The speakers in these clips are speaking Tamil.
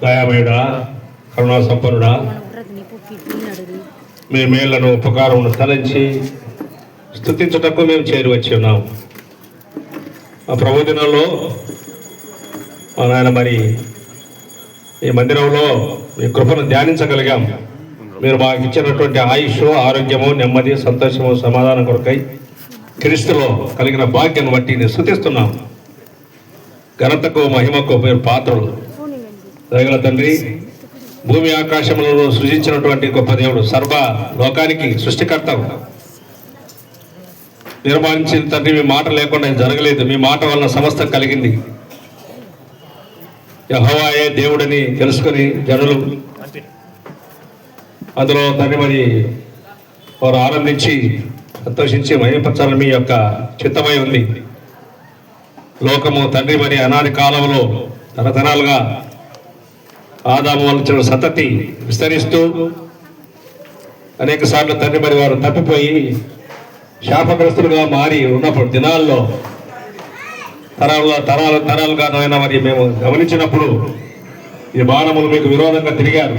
దయామయుడా, కరుణా సంపన్నుడా, మీ మేళ్లను ఉపకారమును తలంచి స్తుతించుటకు మేము చేరువచ్చి ఉన్నాం. ఆ ప్రభు దినంలో మా నాయన మరి ఈ మందిరంలో మీ కృపను ధ్యానించగలిగాం. మీరు మాకు ఇచ్చినటువంటి ఆయుష్, ఆరోగ్యము, నెమ్మది, సంతోషము, సమాధానం కొరకై క్రీస్తులో కలిగిన భాగ్యం బట్టి నేను స్తుతిస్తున్నాం. ఘనతకు మహిమకు మీరు పాత్రలు. దయగల తండ్రి, భూమి ఆకాశములను సృజించినటువంటి గొప్ప దేవుడు, సర్వ లోకానికి సృష్టికర్త, నిర్మాణించిన తండ్రి, మీ మాట లేకుండా జరగలేదు. మీ మాట వలన సమస్తం కలిగింది. యెహోవాయే దేవుడని తెలుసుకుని జనులు అందులో తండ్రి మరి వారు ఆనందించి సంతోషించి మహిమపరచాలని మీ యొక్క చిత్తమై ఉంది. లోకము తండ్రి మరి అనాది కాలంలో తరతరాలుగా ఆదాము వలన సంతతి విస్తరిస్తూ అనేక సార్లు తండ్రి మరి వారు తప్పిపోయి శాపగ్రస్తులుగా మారి ఉన్నప్పుడు దినాల్లో తరాలుగా నాయన మరి మేము గమనించినప్పుడు ఈ బాణములు మీకు విరోధంగా తిరిగారు.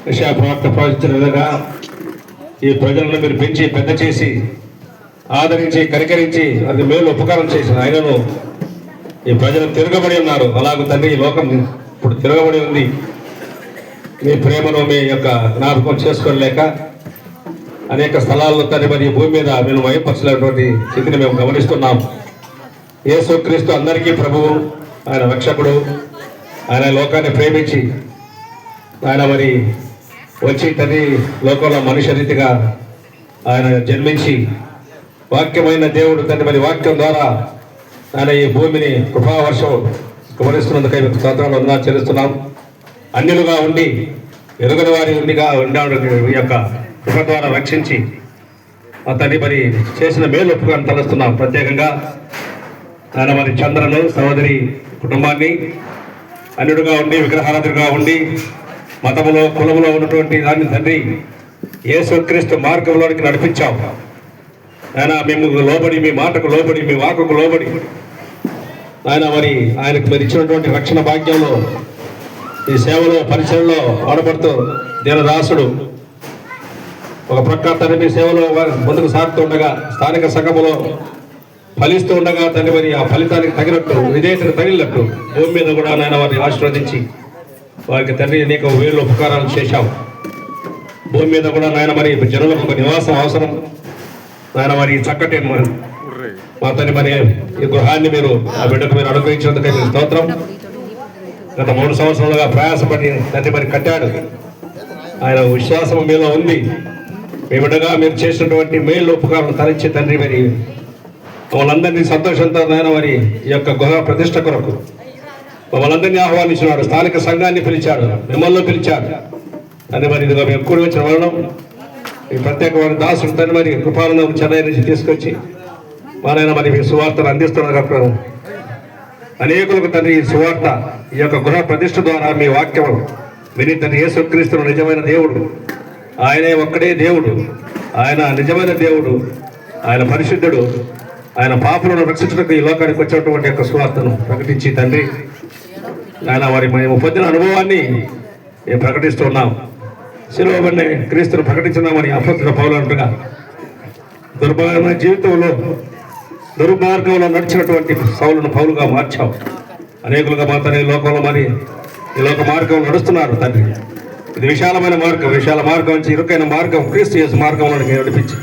యెషయా ప్రవక్త ప్రవచించిన విధంగా ఈ ప్రజలను మీరు పెంచి పెద్ద చేసి ఆదరించి కనికరించి అది మేలు ఉపకారం చేసిన ఆయనను ఈ ప్రజలు తిరగబడి ఉన్నారు. అలాగే తండ్రి ఈ లోకం ఇప్పుడు తిరగబడి ఉంది. మీ ప్రేమను మీ యొక్క జ్ఞాపకం చేసుకోలేక అనేక స్థలాల్లో తండ్రి మరి భూమి మీద మేము మహిమపరచలేటువంటి స్థితిని మేము గమనిస్తున్నాం. యేసుక్రీస్తు అందరికీ ప్రభువు, ఆయన రక్షకుడు, ఆయన లోకాన్ని ప్రేమించి ఆయన మరి వచ్చి తండ్రి లోకంలో మనుష్య రీతిగా ఆయన జన్మించి వాక్యమైన దేవుడు తండ్రి మరి వాక్యం ద్వారా ఆయన ఈ భూమిని కృపావర్షం కుమరిస్తున్నందుకై స్తోత్రాలు వందనాలు చెల్లిస్తున్నాం. అన్యులుగా ఉండి ఎరుగని వారి ఉండిగా ఈ యొక్క కృప ద్వారా రక్షించి ఆ తండ్రి మరి చేసిన మేలు ఒప్పుకొని తలుస్తున్నాం. ప్రత్యేకంగా ఆయన మరి చంద్రను సహోదరి కుటుంబాన్ని అన్యుడుగా ఉండి విగ్రహారాధుడుగా ఉండి మతములో కులములో ఉన్నటువంటి దాన్ని తండ్రి యేసుక్రీస్తు మార్గంలోనికి నడిపించాం. ఆయన మేము లోబడి, మీ మాటకు లోబడి, మీ వాకుకు లోబడి ఆయన మరి ఆయనకు మీరు ఇచ్చినటువంటి రక్షణ భాగ్యంలో ఈ సేవలో పరిచయంలో వాడబడుతూ దీనదాసుడు ఒక ప్రక్క తండ్రి మీ సేవలో ముందుకు సాగుతూ ఉండగా స్థానిక సంఘములో ఫలిస్తూ ఉండగా తండ్రి మరి ఆ ఫలితానికి తగినట్టు విధేయతకు తగిలినట్టు భూమి మీద కూడా నాయన వారిని ఆశీర్వదించి వారికి తండ్రి అనేక వేలు ఉపకారాలు చేశాం. భూమి మీద కూడా నాయన మరి జనులకు ఒక నివాసం అవసరం. నాయన మరి చక్కటి మా తండ్రి మరి ఈ గృహాన్ని మీరు ఆ బిడ్డకు మీరు అనుగ్రహించినందుకై స్తోత్రం. గత 3 సంవత్సరాలుగా ప్రయాసపడి తండ్రి మరి కట్టాడు. ఆయన విశ్వాసం మీలో ఉంది. మీ బిడ్డగా మీరు చేసినటువంటి మేలు ఉపకారం తరించి తండ్రి మరి వాళ్ళందరినీ సంతోషంతో నాయన మరి ఈ యొక్క గృహ ప్రతిష్ట కొరకు వాళ్ళందరినీ ఆహ్వానించినాడు. స్థానిక సంఘాన్ని పిలిచాడు, మిమ్మల్ని పిలిచాడు. తండ్రి మరి ఇదిగా మేము కూడి వచ్చిన వలన ఈ ప్రత్యేకమైన దాసుడు తండ్రి మరి కృపాలను చెన్నై నుంచి తీసుకొచ్చి మనైనా మరి మీ సువార్తను అందిస్తున్నారు. అనేకులకు తండ్రి ఈ సువార్త ఈ యొక్క గృహ ప్రతిష్ట ద్వారా మీ వాక్యం విని తండ్రి యేసుక్రీస్తును నిజమైన దేవుడు, ఆయనే ఒక్కడే దేవుడు, ఆయన నిజమైన దేవుడు, ఆయన పరిశుద్ధుడు, ఆయన పాపులను రక్షించడానికి ఈ లోకానికి వచ్చినటువంటి యొక్క సువార్తను ప్రకటించి తండ్రి ఆయన వారి మేము పొందిన అనుభవాన్ని మేము ప్రకటిస్తున్నాం. శిలువబడిన క్రీస్తును ప్రకటించున్నామని అపొస్తలుడైన పౌలు అంటుగా దుర్భరమైన జీవితంలో దుర్మార్గంలో నడిచినటువంటి సౌలును పౌలుగా మార్చావు. అనేకులుగా మాత్రమే లోకంలో మరి ఈ లోక మార్గం నడుస్తున్నారు తండ్రి. ఇది విశాలమైన మార్గం, విశాల మార్గం నుంచి ఇరుకైన మార్గం క్రీస్తు యేసు మార్గంలోకి నడిపించి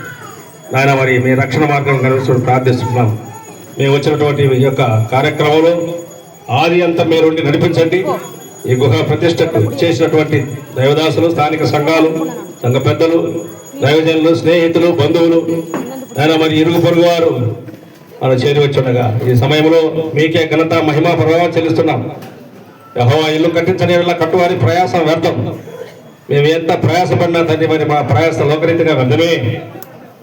నాయన మరి మీ రక్షణ మార్గం కనిపిస్తూ ప్రార్థిస్తున్నాం. మేము వచ్చినటువంటి ఈ యొక్క కార్యక్రమంలో ఆది అంతా మీరు నడిపించండి. ఈ గుహ ప్రతిష్టకు చేసినటువంటి దైవదాసులు, స్థానిక సంఘాలు, సంఘ పెద్దలు, దైవజనులు, స్నేహితులు, బంధువులు ఆయన మరి ఇరుగు పొరుగు వారు మనం చేరి వచ్చుండగా ఈ సమయంలో మీకే ఘనత, మహిమ, ప్రభావం చెల్లిస్తున్నాం. యెహోవా ఇల్లు కట్టించని వల్ల కట్టువారి ప్రయాసం వ్యర్థం. మేము ఎంత ప్రయాసపడినా తండ్రి మరి మా ప్రయాస లోకరీతిగా వ్యర్థమే.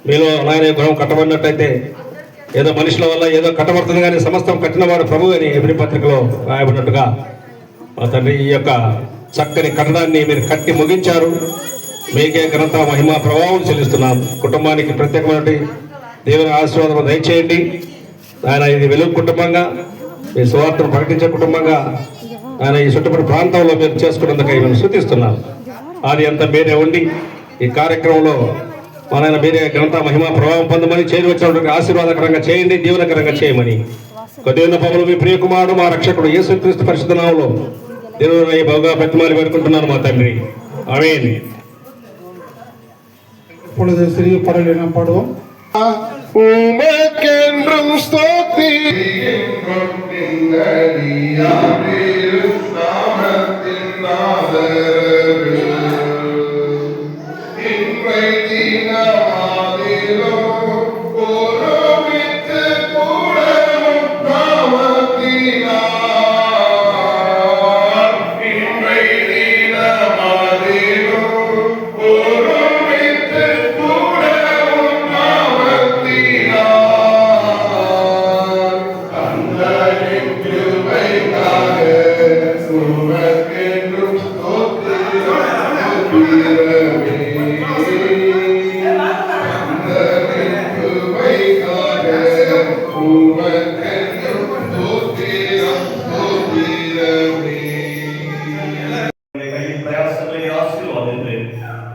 మీలో నాయన గృహం కట్టబడినట్టయితే ఏదో మనుషుల వల్ల ఏదో కట్టబడుతుంది కానీ సమస్తం కట్టినవాడు ప్రభు అని ఎబ్రీ పత్రికలో రాయబడినట్టుగా మా తండ్రి ఈ యొక్క చక్కని కట్టడాన్ని మీరు కట్టి ముగించారు. మీకే ఘనత, మహిమ, ప్రభావం చెల్లిస్తున్నాం. కుటుంబానికి ప్రత్యేకమైన దేవుని ఆశీర్వాదం దయచేయండి. ఆయన ఇది వెలుగు కుటుంబంగా మీ సువార్తను ప్రకటించే కుటుంబంగా ఆయన ఈ చుట్టుపక్కల ప్రాంతంలో మీరు చేసుకున్నందుకు మేము శృతిస్తున్నాం. అది అంతా మీరే ఉండి ఈ కార్యక్రమంలో మన మీరే ఘనత మహిమ ప్రభావం పొందమని చేరి వచ్చినటువంటి ఆశీర్వాదకరంగా చేయండి, దీవెనకరంగా చేయమని కొద్దిగా పనులు మీ ప్రియకుమారుడు మా రక్షకుడు యేసుక్రీస్తు పరిశుద్ధ నామములో దేవుని బహుగా బతిమాలి వేడుకుంటున్నాను మా తండ్రి. ఆమేన్. இப்பொழுது சிறிய பாடல் என பாடுவோம். உமக்கென்றும் ஸ்தோத்திரம்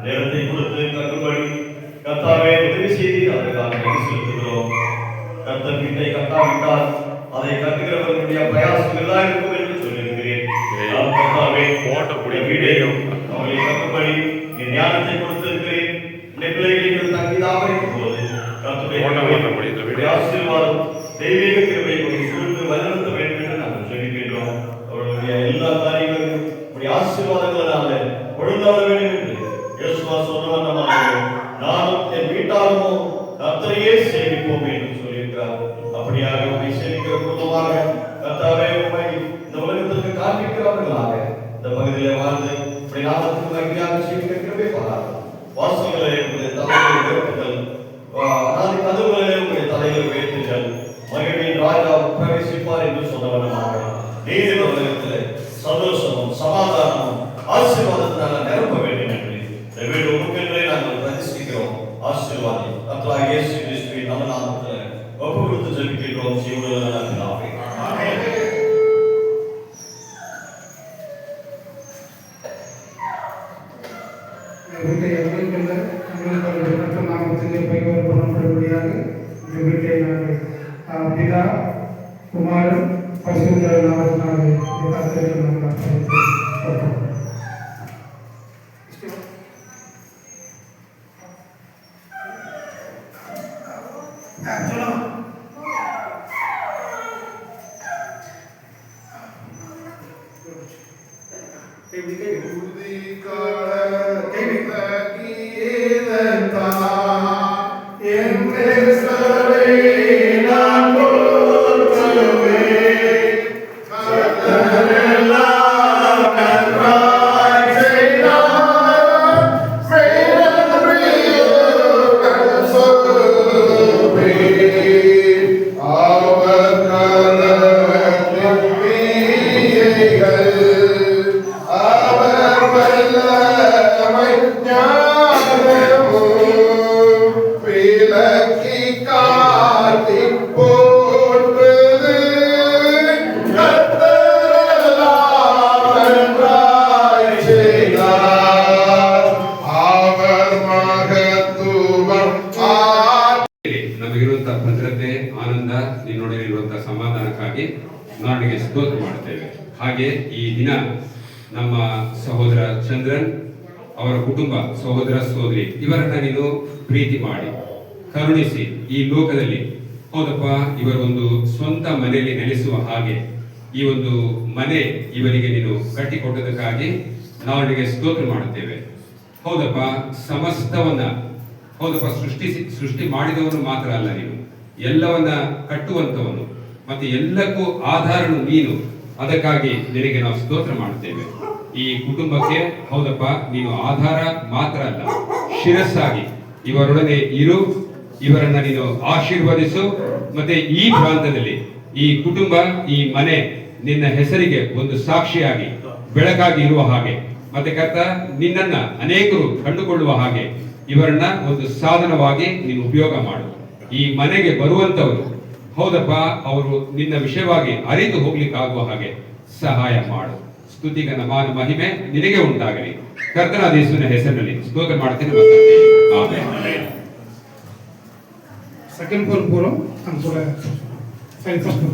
நேரத்தை கொடுத்து கட்டுப்படி கர்த்தாவே உதவி செய்து அதற்காக நன்றி செலுத்துகிறோம். கர்த்தர் வீட்டை கட்டாவிட்டால் அதை கட்டுகிறவர்களுடைய பிரயாசம் விருதா இருக்கும் என்று சொல்லியிருக்கிறேன். கர்த்தாவே ஓட்டக்கூடிய வீடையும் அவர்களை கட்டுப்படி நீ ஞானத்தை கொடுத்திருக்கிறேன். உடைய பிள்ளைகளை தங்கிதாக இருக்கும் போது கர்த்தருடைய ஆசீர்வாதம் தெய்வீக கிருபை சூழ்ந்து வழிநடத்த வேண்டும் என்று நாங்கள் சொல்லிக்கின்றோம். அவர்களுடைய எல்லா காரியங்களும் உடைய ஆசீர்வாதங்களால ஒழுங்காக வேண்டும் என்று யேசுவா சொன்னவண்ணமாக நானும் என் வீட்டாருமோ கர்த்தரையே சேவிப்போம் என்று சொல்லியிருக்கிறார். அப்படியாக உண்மை சேவிக்கிற குடும்பமாக கர்த்தாவே உண்மை இந்த உலகத்திற்கு காண்பிக்கிறவர்களாக இந்த பகுதியிலே வாழ்ந்து இப்படி நாமத்துக்கு மகிமையாக சேவிக்க கிருபை பாராட்டு. வாசல்களை உங்களுடைய தலைகளை உயர்த்துங்கள், அநாதி கதவுகளை உங்களுடைய தலைகளை உயர்த்துங்கள். மகிழ்வின் ராஜா பிரவேசிப்பார் என்று சொன்னவண்ணமாக நீதி உலகத்திலே சந்தோஷமும் சமாதானமும் ஆசீர்வாதத்தினால நிரப்ப வேண்டும் என்று வீடு உங்களுக்கென்றே நாங்கள் பிரதிஷ்டிக்கிறோம். ஆசீர்வாதி கர்த்தராகிய இயேசு கிறிஸ்துவின் நாமத்தில் ஒப்பு கொடுத்து ஜெபிக்கிறோம். ஜீவனுள்ள பிதாவே, ஆமென். வீட்டை அறிவிக்கின்ற உங்களுக்கு நாமத்திலே பைவர் பண்ணப்படும்படியாக இந்த வீட்டை நாங்கள் பிதா குமாரன் பரிசுத்த நாமத்தினாலே இந்த கர்த்தரை நாங்கள் அர்ப்பணிக்கிறோம். ನಮಗಿರುವಂತಹ ಭದ್ರತೆ, ಆನಂದ, ನಿನ್ನೊಡನೆ ಇರುವಂತಹ ಸಮಾಧಾನಕ್ಕಾಗಿ ನಾಡಿಗೆ ಸ್ತೋತ್ರ ಮಾಡುತ್ತೇವೆ. ಹಾಗೆ ಈ ದಿನ ನಮ್ಮ ಸಹೋದರ ಚಂದ್ರನ್ ಅವರ ಕುಟುಂಬ, ಸಹೋದರ ಸಹೋದರಿ ಇವರನ್ನ ನೀನು ಪ್ರೀತಿ ಮಾಡಿ ಕರುಣಿಸಿ ಈ ಲೋಕದಲ್ಲಿ ಹೌದಪ್ಪ ಇವರೊಂದು ಸ್ವಂತ ಮನೆಯಲ್ಲಿ ನೆಲೆಸುವ ಹಾಗೆ ಈ ಒಂದು ಮನೆ ಇವರಿಗೆ ನೀನು ಕಟ್ಟಿಕೊಟ್ಟದಕ್ಕಾಗಿ ನಾವು ನಿನಗೆ ಸ್ತೋತ್ರ ಮಾಡುತ್ತೇವೆ. ಹೌದಪ್ಪ, ಸಮಸ್ತವನ್ನ ಹೌದಪ್ಪ ಸೃಷ್ಟಿ ಮಾಡಿದವನು ಮಾತ್ರ ಅಲ್ಲ, ನೀನು ಎಲ್ಲವನ್ನ ಕಟ್ಟುವಂತವನು ಮತ್ತೆ ಎಲ್ಲಕ್ಕೂ ಆಧಾರನು ನೀನು. ಅದಕ್ಕಾಗಿ ನಿನಗೆ ನಾವು ಸ್ತೋತ್ರ ಮಾಡುತ್ತೇವೆ. ಈ ಕುಟುಂಬಕ್ಕೆ ಹೌದಪ್ಪ ನೀನು ಆಧಾರ ಮಾತ್ರ ಅಲ್ಲ, ಶಿರಸ್ಸಾಗಿ ಇವರೊಡನೆ ಇರು, ಇವರನ್ನ ನೀನು ಆಶೀರ್ವದಿಸು. ಮತ್ತೆ ಈ ಪ್ರಾಂತದಲ್ಲಿ ಈ ಕುಟುಂಬ, ಈ ಮನೆ ನಿನ್ನ ಹೆಸರಿಗೆ ಒಂದು ಸಾಕ್ಷಿಯಾಗಿ ಬೆಳಕಾಗಿ ಇರುವ ಹಾಗೆ, ಮತ್ತೆ ಕರ್ತ ನಿನ್ನನ್ನ ಅನೇಕರು ಕಂಡುಕೊಳ್ಳುವ ಹಾಗೆ ಇವರನ್ನ ಒಂದು ಸಾಧನವಾಗಿ ನೀನು ಉಪಯೋಗ ಮಾಡು. ಈ ಮನೆಗೆ ಬರುವಂತವರು ಹೌದಪ್ಪ, ಅವರು ನಿನ್ನ ವಿಷಯವಾಗಿ ಅರಿತು ಹೋಗ್ಲಿಕ್ಕಾಗುವ ಹಾಗೆ ಸಹಾಯ ಮಾಡು. ಸ್ತುತಿಗ ನಮಾನ ಮಹಿಮೆ ನಿನಗೆ ಉಂಟಾಗಲಿ. ಕರ್ತನಾದ ಯೇಸುವಿನ ಹೆಸರಿನಲ್ಲಿ ಸ್ತೋತ್ರ ಮಾಡ್ತೀನಿ. Amen. Second forum, I'm sorry. First forum.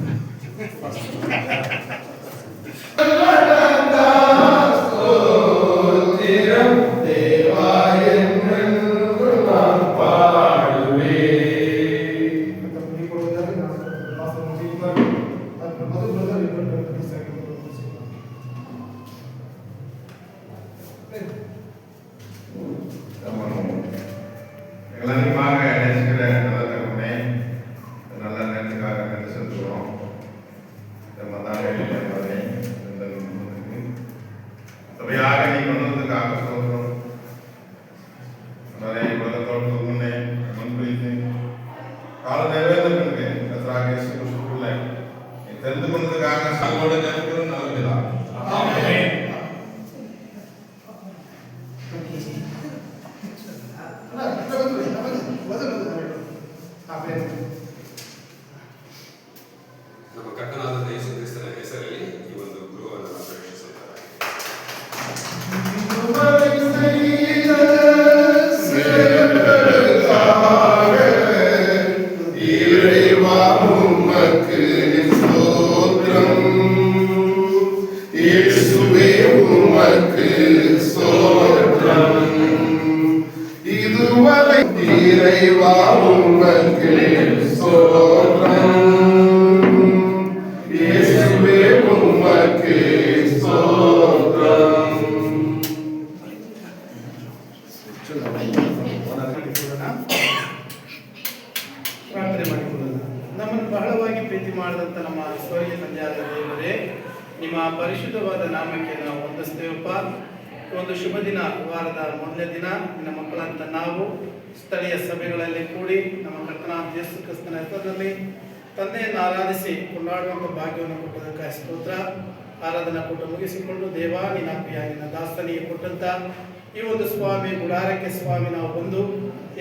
ನಮ್ಮ ಕರ್ತನಾದ ಯೇಸು ಕ್ರಿಸ್ತನ ಹೆಸರಲ್ಲಿ ಈ ಒಂದು ಗೃಹವನ್ನು ಪ್ರವೇಶಿಸುತ್ತಾರೆ. ಪ್ರಾರ್ಥನೆ ಮಾಡಿಕೊಳ್ಳೋಣ. ನಮ್ಮನ್ನು ಬಹಳವಾಗಿ ಪ್ರೀತಿ ಮಾಡಿದಂಥ ನಮ್ಮ ಸ್ವರ್ಗೀಯ ತಂದೆಯಾದ ದೇವರೇ, ನಿಮ್ಮ ಪರಿಶುದ್ಧವಾದ ನಾಮಕ್ಕೆ ನಾವು ವಂದಿಸ್ತೇವಪ್ಪ. ಒಂದು ಶುಭ ದಿನ, ವಾರದ ಮೊದಲನೇ ದಿನ ನಿನ್ನ ಮಕ್ಕಳಂತ ನಾವು ಸ್ಥಳೀಯ ಸಭೆಗಳಲ್ಲಿ ಕೂಡಿ ನಮ್ಮ ಕರ್ತನಾದ ಯೇಸು ಕ್ರಿಸ್ತನ ಹೆಸರಿನಲ್ಲಿ ತಂದೆಯನ್ನು ಆರಾಧಿಸಿ ಕೊಂಡಾಡುವಂಥ ಭಾಗ್ಯವನ್ನು ಕೊಟ್ಟದಕ್ಕೆ ಸ್ತೋತ್ರ. ಆರಾಧನಾ ಕೂಟ ಮುಗಿಸಿಕೊಂಡು ದೇವ ನಿನ್ನ ಪ್ರಿಯ ನಿನ್ನ ದಾಸನಿಗೆ ಕೊಟ್ಟಂತ ಈ ಒಂದು ಸ್ವಾಮಿ ಗುಡಾರಕ್ಕೆ ಸ್ವಾಮಿ ನಾವು ಬಂದು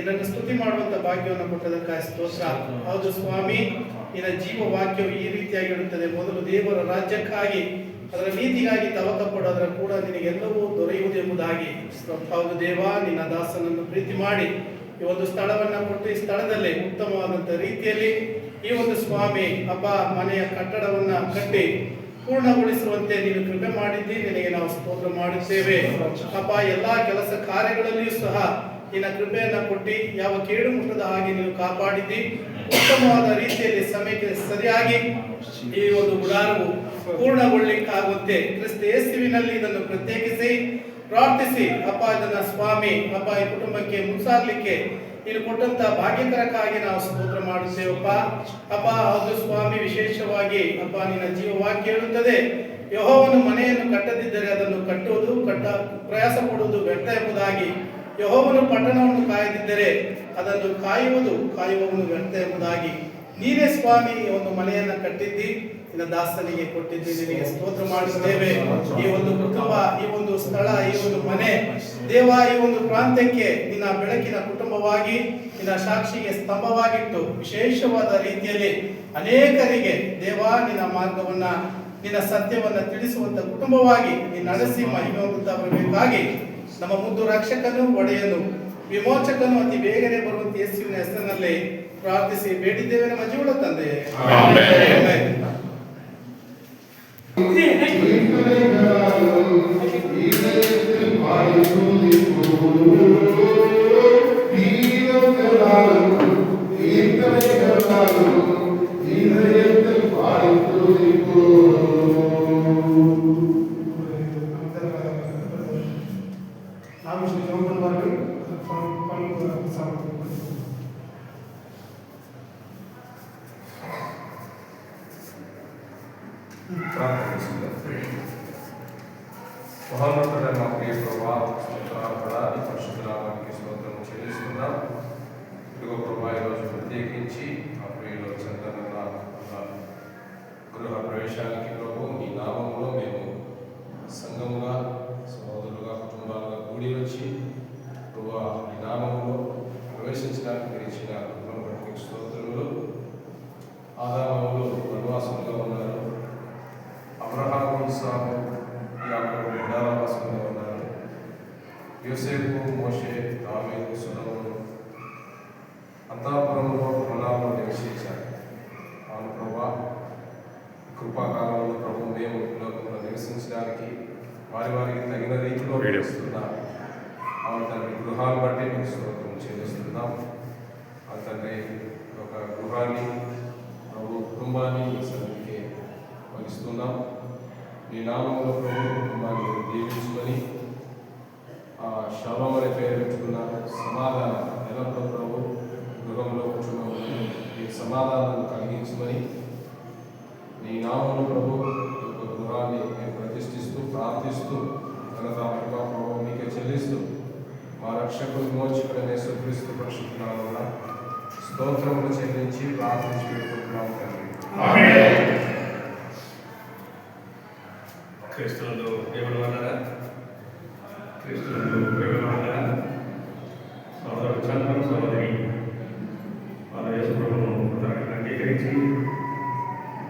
ಇದನ್ನು ಸ್ತುತಿ ಮಾಡುವಂತ ಭಾಗ್ಯವನ್ನು ಕೊಟ್ಟದಕ್ಕೆ ಸ್ತೋತ್ರ. ಹೌದು ಸ್ವಾಮಿ, ನಿನ್ನ ಜೀವ ವಾಕ್ಯವು ಈ ರೀತಿಯಾಗಿರುತ್ತದೆ. ಮೊದಲು ದೇವರ ರಾಜ್ಯಕ್ಕಾಗಿ ಅದರ ನೀತಿಗಾಗಿ ತವಕ ಪಡೋದರ ಕೂಡ ನಿನಗೆಲ್ಲವೂ ದೊರೆಯುವುದೆಂಬುದಾಗಿ. ಹೌದು ದೇವ, ನಿನ್ನ ದಾಸನನ್ನು ಪ್ರೀತಿ ಮಾಡಿ ಈ ಒಂದು ಸ್ಥಳವನ್ನ ಕೊಟ್ಟು ಈ ಸ್ಥಳದಲ್ಲಿ ಉತ್ತಮವಾದಂತ ರೀತಿಯಲ್ಲಿ ಈ ಒಂದು ಸ್ವಾಮಿ ಅಪ್ಪ ಮನೆಯ ಕಟ್ಟಡವನ್ನ ಕಟ್ಟಿ ಪೂರ್ಣಗೊಳಿಸುವಂತೆ ನೀನು ಕೃಪೆ ಮಾಡಿದ್ದಿ. ನಿನಗೆ ನಾವು ಸ್ತೋತ್ರ ಮಾಡುತ್ತೇವೆ ಅಪ್ಪ. ಎಲ್ಲಾ ಕೆಲಸ ಕಾರ್ಯಗಳಲ್ಲಿಯೂ ಸಹ ನಿನ್ನ ಕೃಪೆಯನ್ನ ಕೊಟ್ಟು ಯಾವ ಕೇಡು ಮುಟ್ಟದ ಹಾಗೆ ನೀನು ಕಾಪಾಡಿದ್ದಿ. ಉತ್ತಮವಾದ ರೀತಿಯಲ್ಲಿ ಸಮಯಕ್ಕೆ ಸರಿಯಾಗಿ ಈ ಒಂದು ಗುಡಾರವು ಪೂರ್ಣಗೊಳ್ಳಿಕ್ಕಾಗುತ್ತೆ ಕ್ರಿಸ್ತ ಯೇಸುವಿನಲ್ಲಿ ಇದನ್ನು ಪ್ರತ್ಯೇಕಿಸಿ ಪ್ರಾರ್ಥಿಸಿ ಅಪ್ಪ ಇದನ್ನ ಸ್ವಾಮಿ ಅಪ್ಪ ಈ ಕುಟುಂಬಕ್ಕೆ ಮುನ್ಸಾಗ್ಲಿಕ್ಕೆ ನೀನು ಕೊಟ್ಟಂತ ಭಾಗ್ಯಕರಕ್ಕಾಗಿ ನಾವು ಸ್ತೋತ್ರ ಮಾಡುತ್ತೇವಪ್ಪ ಅಪ್ಪ. ಹೌದು ಸ್ವಾಮಿ, ವಿಶೇಷವಾಗಿ ಅಪ್ಪ ನಿನ್ನ ಜೀವವಾಕ್ಯ ಹೇಳುತ್ತದೆ, ಯೆಹೋವನು ಮನೆಯನ್ನು ಕಟ್ಟದಿದ್ದರೆ ಅದನ್ನು ಕಟ್ಟುವುದು ಪ್ರಯಾಸ ಪಡುವುದು ವ್ಯರ್ಥ ಎಂಬುದಾಗಿ. ಯೆಹೋವನು ಪಟ್ಟಣವನ್ನು ಕಾಯದಿದ್ದರೆ ಅದನ್ನು ಕಾಯುವವನು ವ್ಯರ್ಥ ಎಂಬುದಾಗಿ. ನೀನೇ ಸ್ವಾಮಿ ಒಂದು ಮನೆಯನ್ನ ಕಟ್ಟಿದ್ದಿ, ನಿನ್ನ ದಾಸನಿಗೆ ಕೊಟ್ಟಿದ್ದಿ. ನಿನಗೆ ಸ್ತೋತ್ರ ಮಾಡುತ್ತೇವೆ. ಈ ಒಂದು ಕುಟುಂಬ, ಈ ಒಂದು ಸ್ಥಳ, ಈ ಒಂದು ಮನೆ ದೇವ, ಈ ಒಂದು ಪ್ರಾಂತ್ಯಕ್ಕೆ ನಿನ್ನ ಬೆಳಕಿನ ಕುಟುಂಬವಾಗಿ, ನಿನ್ನ ಸಾಕ್ಷಿಗೆ ಸ್ತಂಭವಾಗಿಟ್ಟು ವಿಶೇಷವಾದ ರೀತಿಯಲ್ಲಿ ಅನೇಕರಿಗೆ ದೇವ ನಿನ್ನ ಮಾರ್ಗವನ್ನ, ನಿನ್ನ ಸತ್ಯವನ್ನ ತಿಳಿಸುವಂತ ಕುಟುಂಬವಾಗಿ ನೀನು ನಡೆಸಿ ಮಹಿಮೆ ಹೊಂದುತ್ತಾ ಬರಬೇಕಾಗಿ ನಮ್ಮ ಮುದ್ದು ರಕ್ಷಕನು, ಒಡೆಯನು, ವಿಮೋಚಕನು ಅತಿ ಬೇಗನೆ ಬರುವಂತ ಯೇಸುವಿನ ಹೆಸರಿನಲ್ಲಿ ಪ್ರಾರ್ಥಿಸಿ ಬೇಡಿದ್ದೇವೆ ನಮ್ಮ ಜೀವನ ತಂದೆ. మహోన్నతుడ మా ప్రియ ప్రభా, స్తోత్రాలు పరిశుద్ధ నామానికి స్తోత్రం చెల్లిస్తున్నాం. ఇదిగో ప్రభా, ఈరోజు ప్రత్యేకించి ఆ ప్రియులు చందన గృహ ప్రవేశానికి ప్రభు ఈ నామంలో మేము సంఘముగా, సహోదరులుగా, కుటుంబాలుగా కూడి వచ్చి ప్రభా ఈ నామంలో ప్రవేశించడానికి మీరు ఇచ్చిన కృపను బట్టి స్తోత్రములు. ఆధార ఇస్సాకు, యాకోబు గుడారవాసంలో ఉన్నారు. యోసేపు, మోషే, దావీదు, సొలొమోను అంతఃపురంలో పొలాల్లో నివసించారు. అవును ప్రభా, కృపాకాలంలో ప్రభు మేము లోకంలో నివసించడానికి వారికి తగిన రీతిలో ఇస్తున్నారు. అవును తండ్రి, గృహాలు బట్టి మీకు స్తోత్రం చెల్లిస్తున్నాం. ఆ తండ్రి, ఒక గృహాన్ని ప్రభు కుటుంబాన్ని మీ సన్నిధికి వహిస్తున్నాం. నీ నామంలో ప్రభు కుటుంబాన్ని దీవించుకొని ఆ షలోమ్ అనే పేరు పెట్టుకున్నారు. సమాధానం ఎల్లప్పుడూ ప్రభు గృహంలో కూర్చున్నాము. ఈ సమాధానాన్ని కలిగించమని నీ నామంలో ప్రభు యొక్క గృహాన్ని మేము ప్రతిష్ఠిస్తూ ప్రార్థిస్తూ ఘనత మహిమ ప్రభు మీకే చెల్లిస్తూ మా రక్షకుడు విమోచకుడైన యేసుక్రీస్తు పరిశుద్ధ నామమున స్తోత్రములు చెల్లించి ప్రార్థించి పెట్టుకుంటున్నాము తండ్రి. క్రీస్తునందు దేవుని వలన క్రీస్తునందు దేవుని వలన సోదరుడు చంద్రుడు సోదరి వాళ్ళ యేసు ప్రభువును అంగీకరించి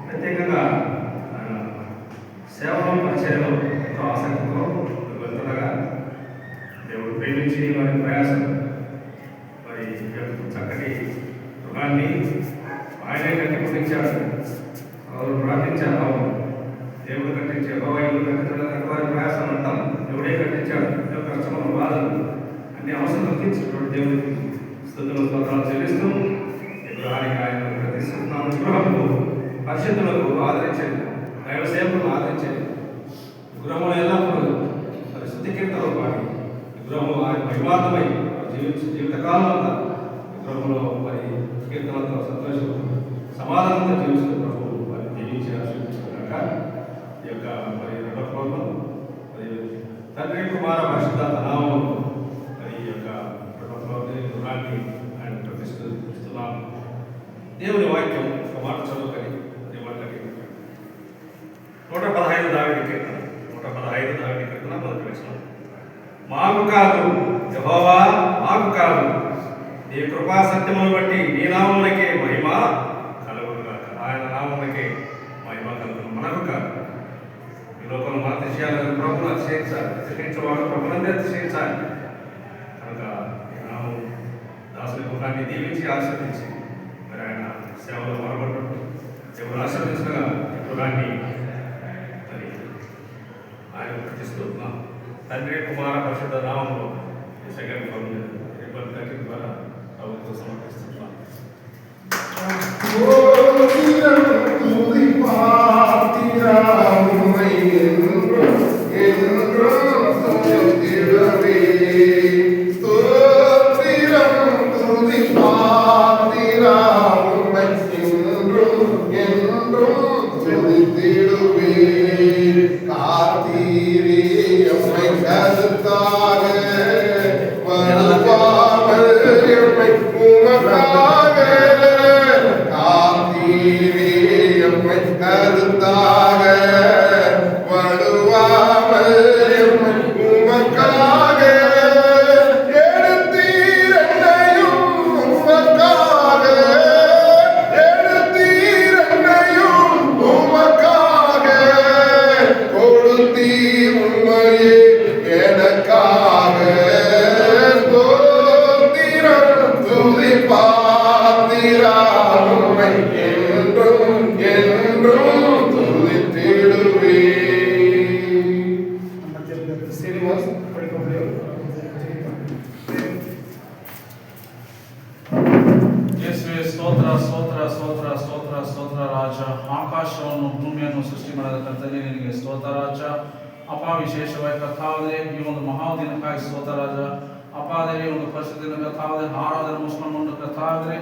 ప్రత్యేకంగా సేవలో పరిచయంలో ఎంతో ఆసక్తితో వెళ్తుండగా దేవుడు ప్రేమించి వారి ప్రయాసం మరి చక్కటి గృహాన్ని ఆయనే కట్టించాడు. వారు ప్రార్థించారు. దేవుడు కట్టించే ఇల్లు కట్టించడానికి వారి ప్రయాసం అంటాం. దేవుడే కట్టించాడు. కష్టమైన బాధలు అన్ని అవసరం తగ్గించినటువంటి దేవుడికి స్తుతులు స్తోత్రాలు చెల్లిస్తూ ఈ గృహానికి ఆయన ప్రతిష్ఠిస్తున్నాం. గృహంలో పరిశుద్ధులకు ఆదరించేది, దైవ సేవకులను ఆదరించేది, గృహంలో ఎల్లప్పుడూ మరి శుద్ధి కీర్తనలో పాడి గృహంలో ఆయన మహిమార్థమై జీవితకాలం అంతా గృహంలో మరి కీర్తనలతో సంతోషం సమాధానంతో జీవిస్తూ ప్రభు మరి జీవించి ఆశీర్వదించుకున్నాక ఈ యొక్క మరి రెండవ ప్రోగ్రాం మరి తండ్రి కుమార పరిశుద్ధ నామములో మరి ఈ యొక్క గృహాన్ని ఆయన ప్రతిష్ఠిస్తున్నాం. దేవుని వాక్యం ఒక మాట చదువుకొని అదే మాటకి 115 దావీదు కీర్తన 115 దావీదు కీర్తన మొదటి వచనం. మాకు కాదు యెహోవా, మాకు కాదు, నీ కృపా సత్యమును బట్టి నీ నామమునకే మహిమ కలుగునుగాక. ఆయన నామమునకే మహిమ కలుగును, మనకు కాదు. ఈ లోకంలో మన అతిశయాలను ప్రభువును అతిశయించాలి, అతిశయించేవాడు ప్రభువునందే అతిశయించాలి. కనుక ఈ నామం దాసుని గృహాన్ని దీవించి ఆశీర్వదించి మరి ఆయన సేవలో మొరబడ్డు దేవుడు ఆశీర్వదించగా ఈ గృహాన్ని మరి ఆయన ప్రతిస్తున్నాం. తండ్రి కుమార పరిశుద్ధ నామంలో ఈ సెకండ్ ఇబ్బంది ద్వారా ప్రభుత్వం సమర్పిస్తున్నాం. ಆಕಾಶವನ್ನು ಭೂಮಿಯನ್ನು ಸೃಷ್ಟಿ ಮಾಡಿದ ಕರ್ತನೇ ನಿನಗೆ ಸ್ತೋತ್ರ ರಾಜ. ಅಪ್ಪ, ವಿಶೇಷವಾಗಿ ಕರ್ತಾವೇ ಈ ಒಂದು ಮಹಾದಿನಕ್ಕಾಗಿ ಸ್ತೋತ್ರ ರಾಜ. ಅಪ್ಪ, ಅದೇ ಒಂದು ಪರಿಶುದ್ಧ ಕರ್ತಾವೇ ಆರಾಧನೆ ಮುಗಿಸ್ಕೊಂಡು ಕರ್ತಾವೇ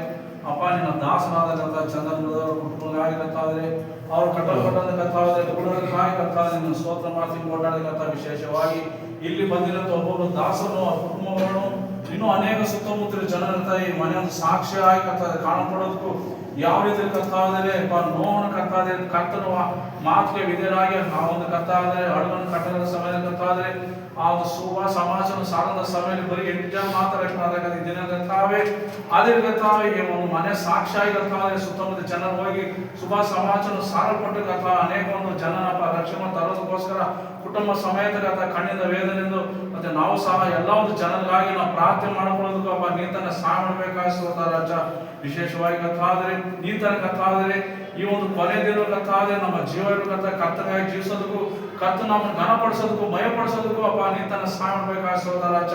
ಅಪ್ಪ, ನಿನ್ನ ದಾಸರಾದ ಚಂದನದವರು ಕುಟುಂಬಗಾಗಿ ಕರ್ತಾವೇ ಅವರು ಕಟ್ಟಲ್ಪಟ್ಟಂತ ಕರ್ತಾವೇ ಗುಣಕ್ಕಾಗಿ ಕರ್ತಾವೇ ನಿನ್ನ ಸ್ತೋತ್ರ ಮಾಡ್ತೀನಿ ಓಡಾಡಿದ ಕರ್ತ. ವಿಶೇಷವಾಗಿ ಇಲ್ಲಿ ಬಂದಿರೋ ಒಬ್ಬೊಬ್ಬರು ದಾಸರು ಆ ಕುಟುಂಬಗಳನ್ನು ಇನ್ನೂ ಅನೇಕ ಸುತ್ತಮುತ್ತಲ ಜನರಿರ್ತಾರೆ. ಈ ಮನೆಯೊಂದು ಸಾಕ್ಷಿಯಾಗಿ ಕರ್ತಾವೆ ಕಾಣಪಡೋದಕ್ಕೂ ಯಾವ ರೀತಿ ಕರ್ತಾವಿದ್ದಾರೆ ನೋವನ್ನು ಕರ್ತಾದ್ರೆ ಕರ್ತನ ಮಾತಿಗೆ ವಿಧೇಯರಾಗಿ ಆ ಒಂದು ಕರ್ತಾದ್ರೆ ಅಡುಗನ್ನು ಕಟ್ಟದ ಸಮಯದಲ್ಲಿ ಕರ್ತಾದ್ರೆ ಆ ಒಂದು ಶುಭ ಸಮಾಚಾರ ಸಾರದ ಸಮಯದಲ್ಲಿ ಬರೀ 8 ಜನ ಮಾತಾಡಬೇಕಾದಾಗ ದಿನ ಕರ್ತಾವೆ ಅದೇ ಕರ್ತಾವೆ ಈ ಒಂದು ಮನೆ ಸಾಕ್ಷಿಯಾಗಿ ಕರ್ತಾವೆ ಸುತ್ತಮುತ್ತ ಜನರು ಹೋಗಿ ಶುಭ ಸಮಾಚಾರ ಸಾರಲ್ಪಟ್ಟು ಕರ್ತಾವೆ ಅನೇಕ ಒಂದು ಜನರ ರಕ್ಷಣೆ ತರೋದಕ್ಕೋಸ್ಕರ ಮಕ್ಕಳಿಗೋಸ್ಕರ ಕುಟುಂಬ ಸಮೇತ ಕಣ್ಣಿಂದ ವೇದನೆಯಿಂದ ಮತ್ತೆ ನಾವು ಸಹ ಎಲ್ಲ ಒಂದು ಜನರಿಗಾಗಿ ನಾವು ಪ್ರಾರ್ಥನೆ ಮಾಡ್ಕೊಳ್ಳೋದಕ್ಕೂ ಅಪ್ಪ ನೀತನ ಸಹಾಯ ಮಾಡಬೇಕಾಗಿ ಸ್ತೋತ್ರ ರಾಜ. ವಿಶೇಷವಾಗಿ ಕಥಾದರೆ ನೀತನ ಕಥಾದರೆ ಈ ಒಂದು ಕೊನೆ ದಿನ ಕಥಾದರೆ ನಮ್ಮ ಜೀವನ ಕರ್ತನಾಗಿ ಜೀವಿಸೋದಕ್ಕೂ ಕರ್ತ ನಮ್ಮನ್ನು ಘನಪಡಿಸೋದಕ್ಕೂ ಭಯಪಡಿಸೋದಕ್ಕೂ ಅಪ್ಪ ನೀತನ ಸಹಾಯ ಮಾಡಬೇಕಾಗಿ ಸ್ತೋತ್ರ ರಾಜ.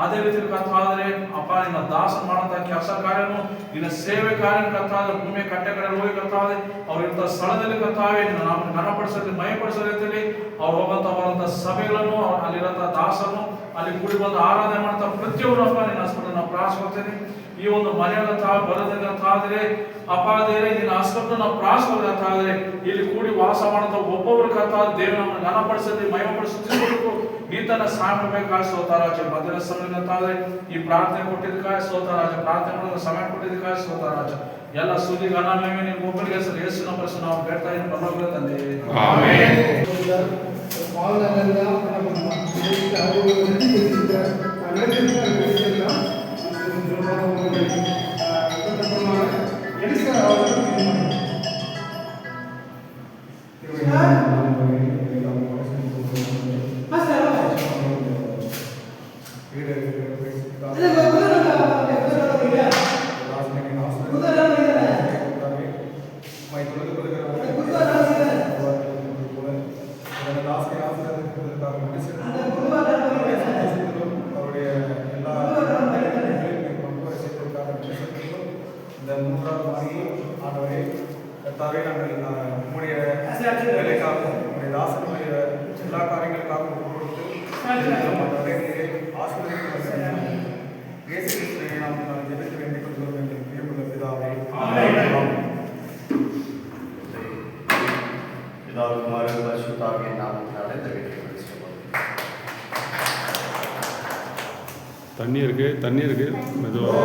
ಅದೇ ರೀತಿ ಕಥಾದರೆ ಅಪ್ಪ ನಿನ್ನ ದಾಸನ ಮಾಡುವಂತಹ ಕೆಲಸ ಕಾರ್ಯನು ನಿನ್ನ ಸೇವೆ ಕಾರ್ಯ ಕಥಾದ್ರೆ ಭೂಮಿಯ ಕಟ್ಟೆ ಕಡೆ ಹೋಗಿ ಕಥಾದ್ರೆ ಅವ್ರು ಇರ್ತ ಸ್ಥಳದಲ್ಲಿ ಕಥಾವೆ ನಿನ್ನ ನಮ್ಮನ್ನು ಘನಪಡಿಸಲಿ ಭಯಪಡಿಸೋ ರೀತಿಯಲ್ಲಿ ಅವ್ರು ಹೋಗುವಂತ ಸಭೆಗಳನ್ನು ಅಲ್ಲಿರುವಂತಹ ದಾಸನು ಅಲ್ಲಿ ಕೂಡಿ ಬಂದು ಆರಾಧನೆ ಮಾಡ್ತಾ ಪ್ರತಿಯೊಬ್ಬರಪ್ಪ ನಿನ್ನ ಹಾಸ್ಪಿಟಲ್ ನಾವು ಪ್ರಾರ್ಥಿಸ್ಕೊಳ್ತೇನೆ. ಈ ಒಂದು ಮನೆಯಾಗ ಬರೋದಂತಾದ್ರೆ ಅಪಾದೇರೆ ನಿನ್ನ ಹಾಸ್ಪಿಟಲ್ ನಾವು ಪ್ರಾರ್ಥಿಸ್ಕೊಳ್ತಾದ್ರೆ ಇಲ್ಲಿ ಕೂಡಿ ವಾಸ ಮಾಡುವಂತ ಒಬ್ಬೊಬ್ಬರ ಕಥಾದ್ರೆ ದೇವರು ನಮ್ಮನ್ನು ಘನಪಡಿಸಲಿ ಮಹಿಮೆಪಡಿಸಬೇಕು ನೀತನ ಸಹಾಯ ಮಾಡಬೇಕಾಗಿ ಸ್ತೋತ್ರ ರಾಜ. ಮಧ್ಯಾಹ್ನ ಸಮಯದಂತಾದ್ರೆ ಈ ಪ್ರಾರ್ಥನೆ ಕೊಟ್ಟಿದ್ದಕ್ಕಾಗಿ ಸ್ತೋತ್ರ ರಾಜ. ಪ್ರಾರ್ಥನೆ ಮಾಡೋದು ಸಮಯ ಕೊಟ್ಟಿದ್ದಕ್ಕಾಗಿ ಸ್ತೋತ್ರ ರಾಜ. ಎಲ್ಲ ಸುದ್ದಿ ಘನ ಮಹಿಮೆ ನಿಮ್ಮ ಒಬ್ಬರಿಗೆ ಹೆಸರು ಯೇಸುವಿನ ಪರಿಸರ ನಾವು ಬೇಡ್ತಾ ಇದ್ದೀನಿ ಪರಲೋಕದ ತಂದೆ. எல்லா காரியங்களுக்காகவும் ஜெபித்து வேண்டிக் கொள்கிறோம் என்று பிரியமுள்ள பிதாவே. பிதாவே குமாரன் பரிசுத்தாவியின் நாமத்தினாலே இந்த வேண்டிக் தண்ணி இருக்கு மெதுவாக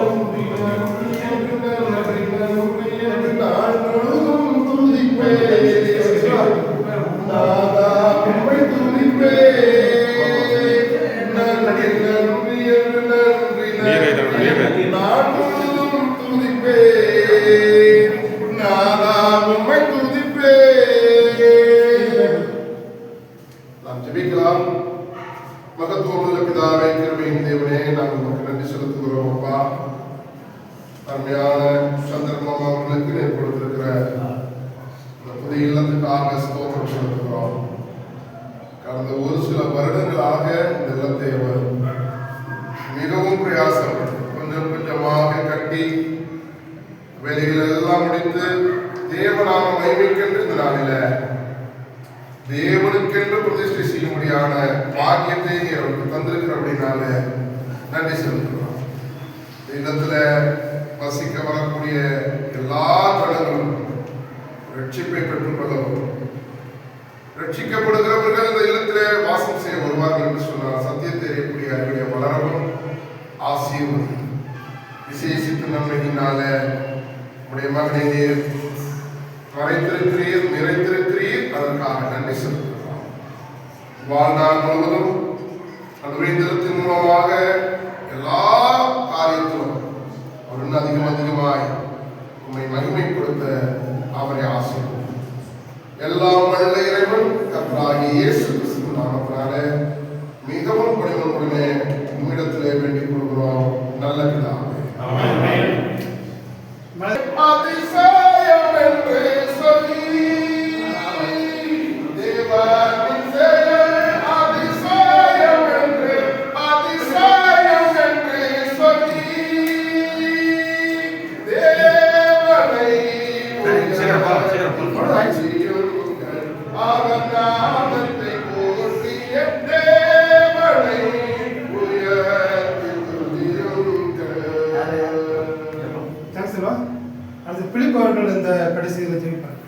நாம் ஜெபிக்கலாம். மகத்துவமுள்ள பிதாவே, கிருபையின் தேவனே, நாங்கள் உமக்கு நன்றி செலுத்துகிறோம் அப்பா. அருமையான சந்தர்ப்பம் அவர்களுக்கு நீர் கொடுத்திருக்கிற இந்த புதிய இல்லத்துக்காக ஸ்தோத்திரம் செலுத்துகிறோம். கடந்த ஒரு சில வருடங்களாக இந்த இல்லத்தை அவர் மிகவும் பிரயாசப்பட்டு கொஞ்சம் கொஞ்சமாக கட்டி வேலைகள் எல்லாம் முடித்து தேவநாம மகிமைக்கென்று இந்த நாளில தேவனுக்கென்று பிரதிஷ்டை செய்யும்படியான பாக்கியத்தை அவருக்கு தந்திருக்கிறபடினால நன்றி செலுத்துகிறோம். இந்த இடத்துல வசிக்க வரக்கூடிய எல்லா ஜனங்களும் ரட்சிப்பை பெற்றுக்கொள்ளவும், ரட்சிக்கப்படுகிறவர்கள் இந்த இல்லத்திலே வாசம் செய்ய வருவார்கள் என்று சொன்னார். சத்தியத்தை அறியக்கூடிய அறிவுடைய வளரவும் ஆசீர்வதி விசேஷித்து நன்மையினால உடைய மகனை நீர் மறைத்திருக்கிறீர், நிறைத்திருக்கிறீர். அதற்காக நன்றி செலுத்துகிறோம். வாழ்நாள் முழுவதும் அந்த வேந்தத்தின் மூலமாக எல்லா காரியத்திலும் அவர் அதிகமாய் உண்மை மகிமை கொடுத்த அவரை ஆசீர்வதியும். எல்லாம் வல்ல இறைவன் கர்த்தராகிய இயேசு கிறிஸ்துவின் நாமத்தினால மிகவும் பணிவுடனே உம்மிடத்திலே வேண்டிக் கொள்கிறோம் நல்ல பிதாவே. அதிசயம் என்று சொல்லி தேவனின் செயல் அதிசயம் என்று சொல்லி தேவனை அவர் நாமத்தை போற்றிய தேவனை அது பிலிப் அவர்கள் இந்த கடைசியில் ஜெயிப்பார்.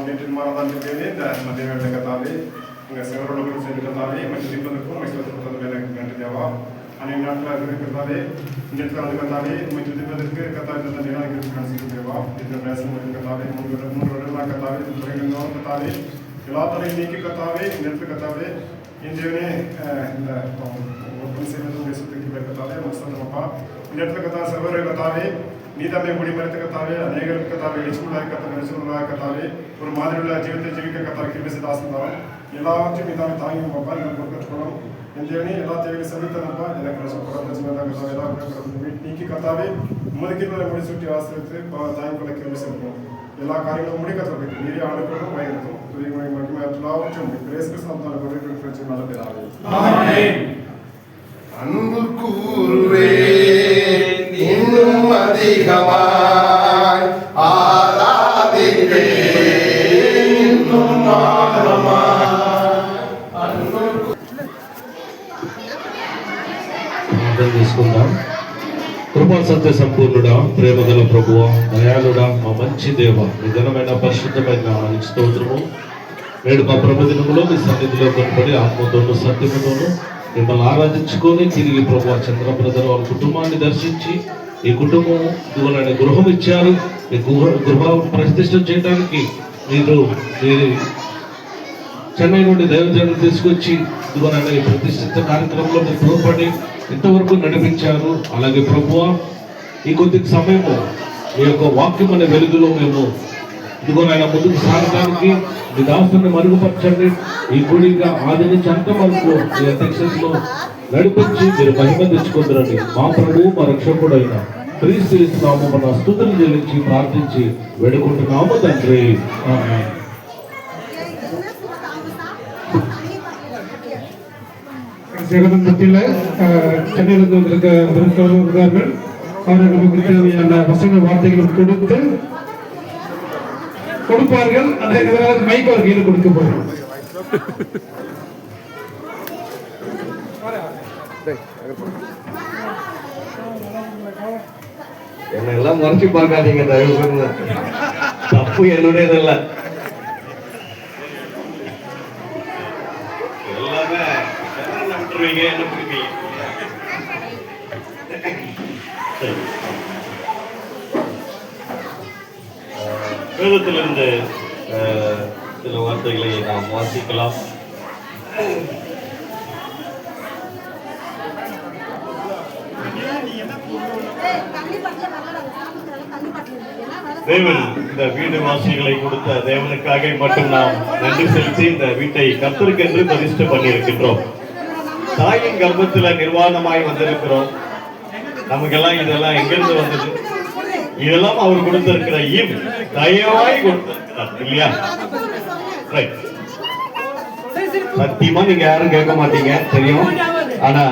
நேற்று மாதம் இந்த மத்திய வேலை கத்தாவே உங்கள் செவரோடு சேர்ந்து கத்தாவே மற்றும் நிற்பதற்கும் மைசூர் வேலை நன்றி தேவா. அனைத்து நாட்களாக இருக்கிறதாவே இந்த இடத்துல வந்து கத்தாவே உண்மை துதிப்பதற்கு கத்தாவே நினைக்கிறது தேவா. இந்த பேசும் கத்தாவே 3 வருடங்களாக கத்தாவே துறைகள் கத்தாவே எல்லா துறையும் நீக்கி கத்தாவே இந்த இடத்துல கத்தாவே இந்தியனே இந்த ஒப்பன் செய்வது உடைய சுத்திக்கு கத்தாவே மஸ்தப்பா இந்த இடத்துல கத்தா செவரை கத்தாவே நீதாமே முடிமறைத்த கத்தாவே அநேகருக்கு கத்தாவே எழுச்சிக்குள்ளாக கத்தாவே ஒரு மாதிரி உள்ள ஜீவத்தை ஜீவிக்க கத்தாவே கிருபை செய்து ஆசீர்வாதம் எல்லாவற்றையும் நீதாமே தாங்கி அப்பா எனக்கு பொறுப்பேற்றுக்கணும் இந்த எல்லா தேவையும் சந்தித்தனப்பா எனக்கு எல்லா நீக்கி கத்தாவே முதுகில் முடி சுட்டி ஆசிரியத்து தாங்கி கொள்ள கிருபை செய்யணும் எல்லா காரியங்களும் முடிக்கத்தப்பட்டு நீரே ஆண்டுகளும் வயதுக்கும் துறை மட்டுமே எல்லாவற்றும் பிரேஸ் நல்ல பேராக அன்பு கூறுவே இன்னும் அதிகமாய் ஆராதிப்பே இன்னும் ஆழமாய் తీసుకుందాం. కృపా సత్య సంపూర్ణుడా, ప్రేమగల ప్రభువా, దయాళుడా, మా మంచి దేవ, మీ ఘనమైన పరిశుద్ధమైన నామానికి స్తోత్రము. నేడు మా ప్రభు దినములో మీ సన్నిధిలో కనపడి ఆత్మతోనూ సత్యముతోనూ మిమ్మల్ని ఆరాధించుకొని తిరిగి ప్రభు చంద్ర బ్రదర్ వారి కుటుంబాన్ని దర్శించి ఈ కుటుంబం ఇదిగోనైనా గృహం ఇచ్చారు. ఈ గృహ ప్రతిష్ఠ చేయడానికి మీరు చెన్నై నుండి దైవజనులు తీసుకొచ్చి ఇదిగోనైనా ఈ ప్రతిష్ఠిత కార్యక్రమంలో మీరు తోడ్పడి ఇంతవరకు నడిపించారు. అలాగే ప్రభువా, ఈ కొద్ది సమయము మీ యొక్క వాక్యం అనే వెలుగులో మేము ఇదిగోనైనా ముందుకు సాగడానికి మీ దాసుని మరుగుపరచండి. ఈ గుడిగా ఆది నుంచి అంత వరకు మీ అధ్యక్షతలో నడిపించి మీరు మహిమ తెచ్చుకుంటారండి. మా ప్రభువు మా రక్షకుడు అయిన క్రీస్తు యేసు నామమున స్తుతులు చెల్లించి ప్రార్థించి వేడుకుంటున్నాము తండ్రి. ఆమేన్. ஜெகதம்பத்தியில் சென்னையிலிருந்து வந்திருக்கிறார்கள். அவர்களுக்கு தேவையான வசன வார்த்தைகள் கொடுப்பார்கள். அந்த மைக் அவர் கையில் கொடுக்க போகிறோம். என்னெல்லாம் மறைச்சு பார்க்காதீங்க, தயவு செய்து. தப்பு என்னுடையதல்ல. எல்லாமே விட்டுருவீங்க, என்ன பிடிப்பீங்க. வேதத்திலிருந்து சில வார்த்தைகளை நாம் வாசிக்கலாம். தேவன் இந்த வீடு வாசிகளை கொடுத்த தேவனுக்காக மட்டும் நாம் நன்றி செலுத்தி இந்த வீட்டை கர்த்தருக்கு என்று பிரதிஷ்டை பண்ணியிருக்கின்றோம். தாயின் கர்ப்பத்துல நிர்வாணமாய் வந்திருக்கிறோம். நமக்கெல்லாம் இதெல்லாம் எங்கிருந்து வந்தது? இதெல்லாம் அவர் கொடுத்திருக்கிற தயவாய் கொடுத்திருக்கிறார் இல்லையா? சத்தியமா நீங்க யாரும் கேட்க மாட்டீங்க தெரியும். ஆனா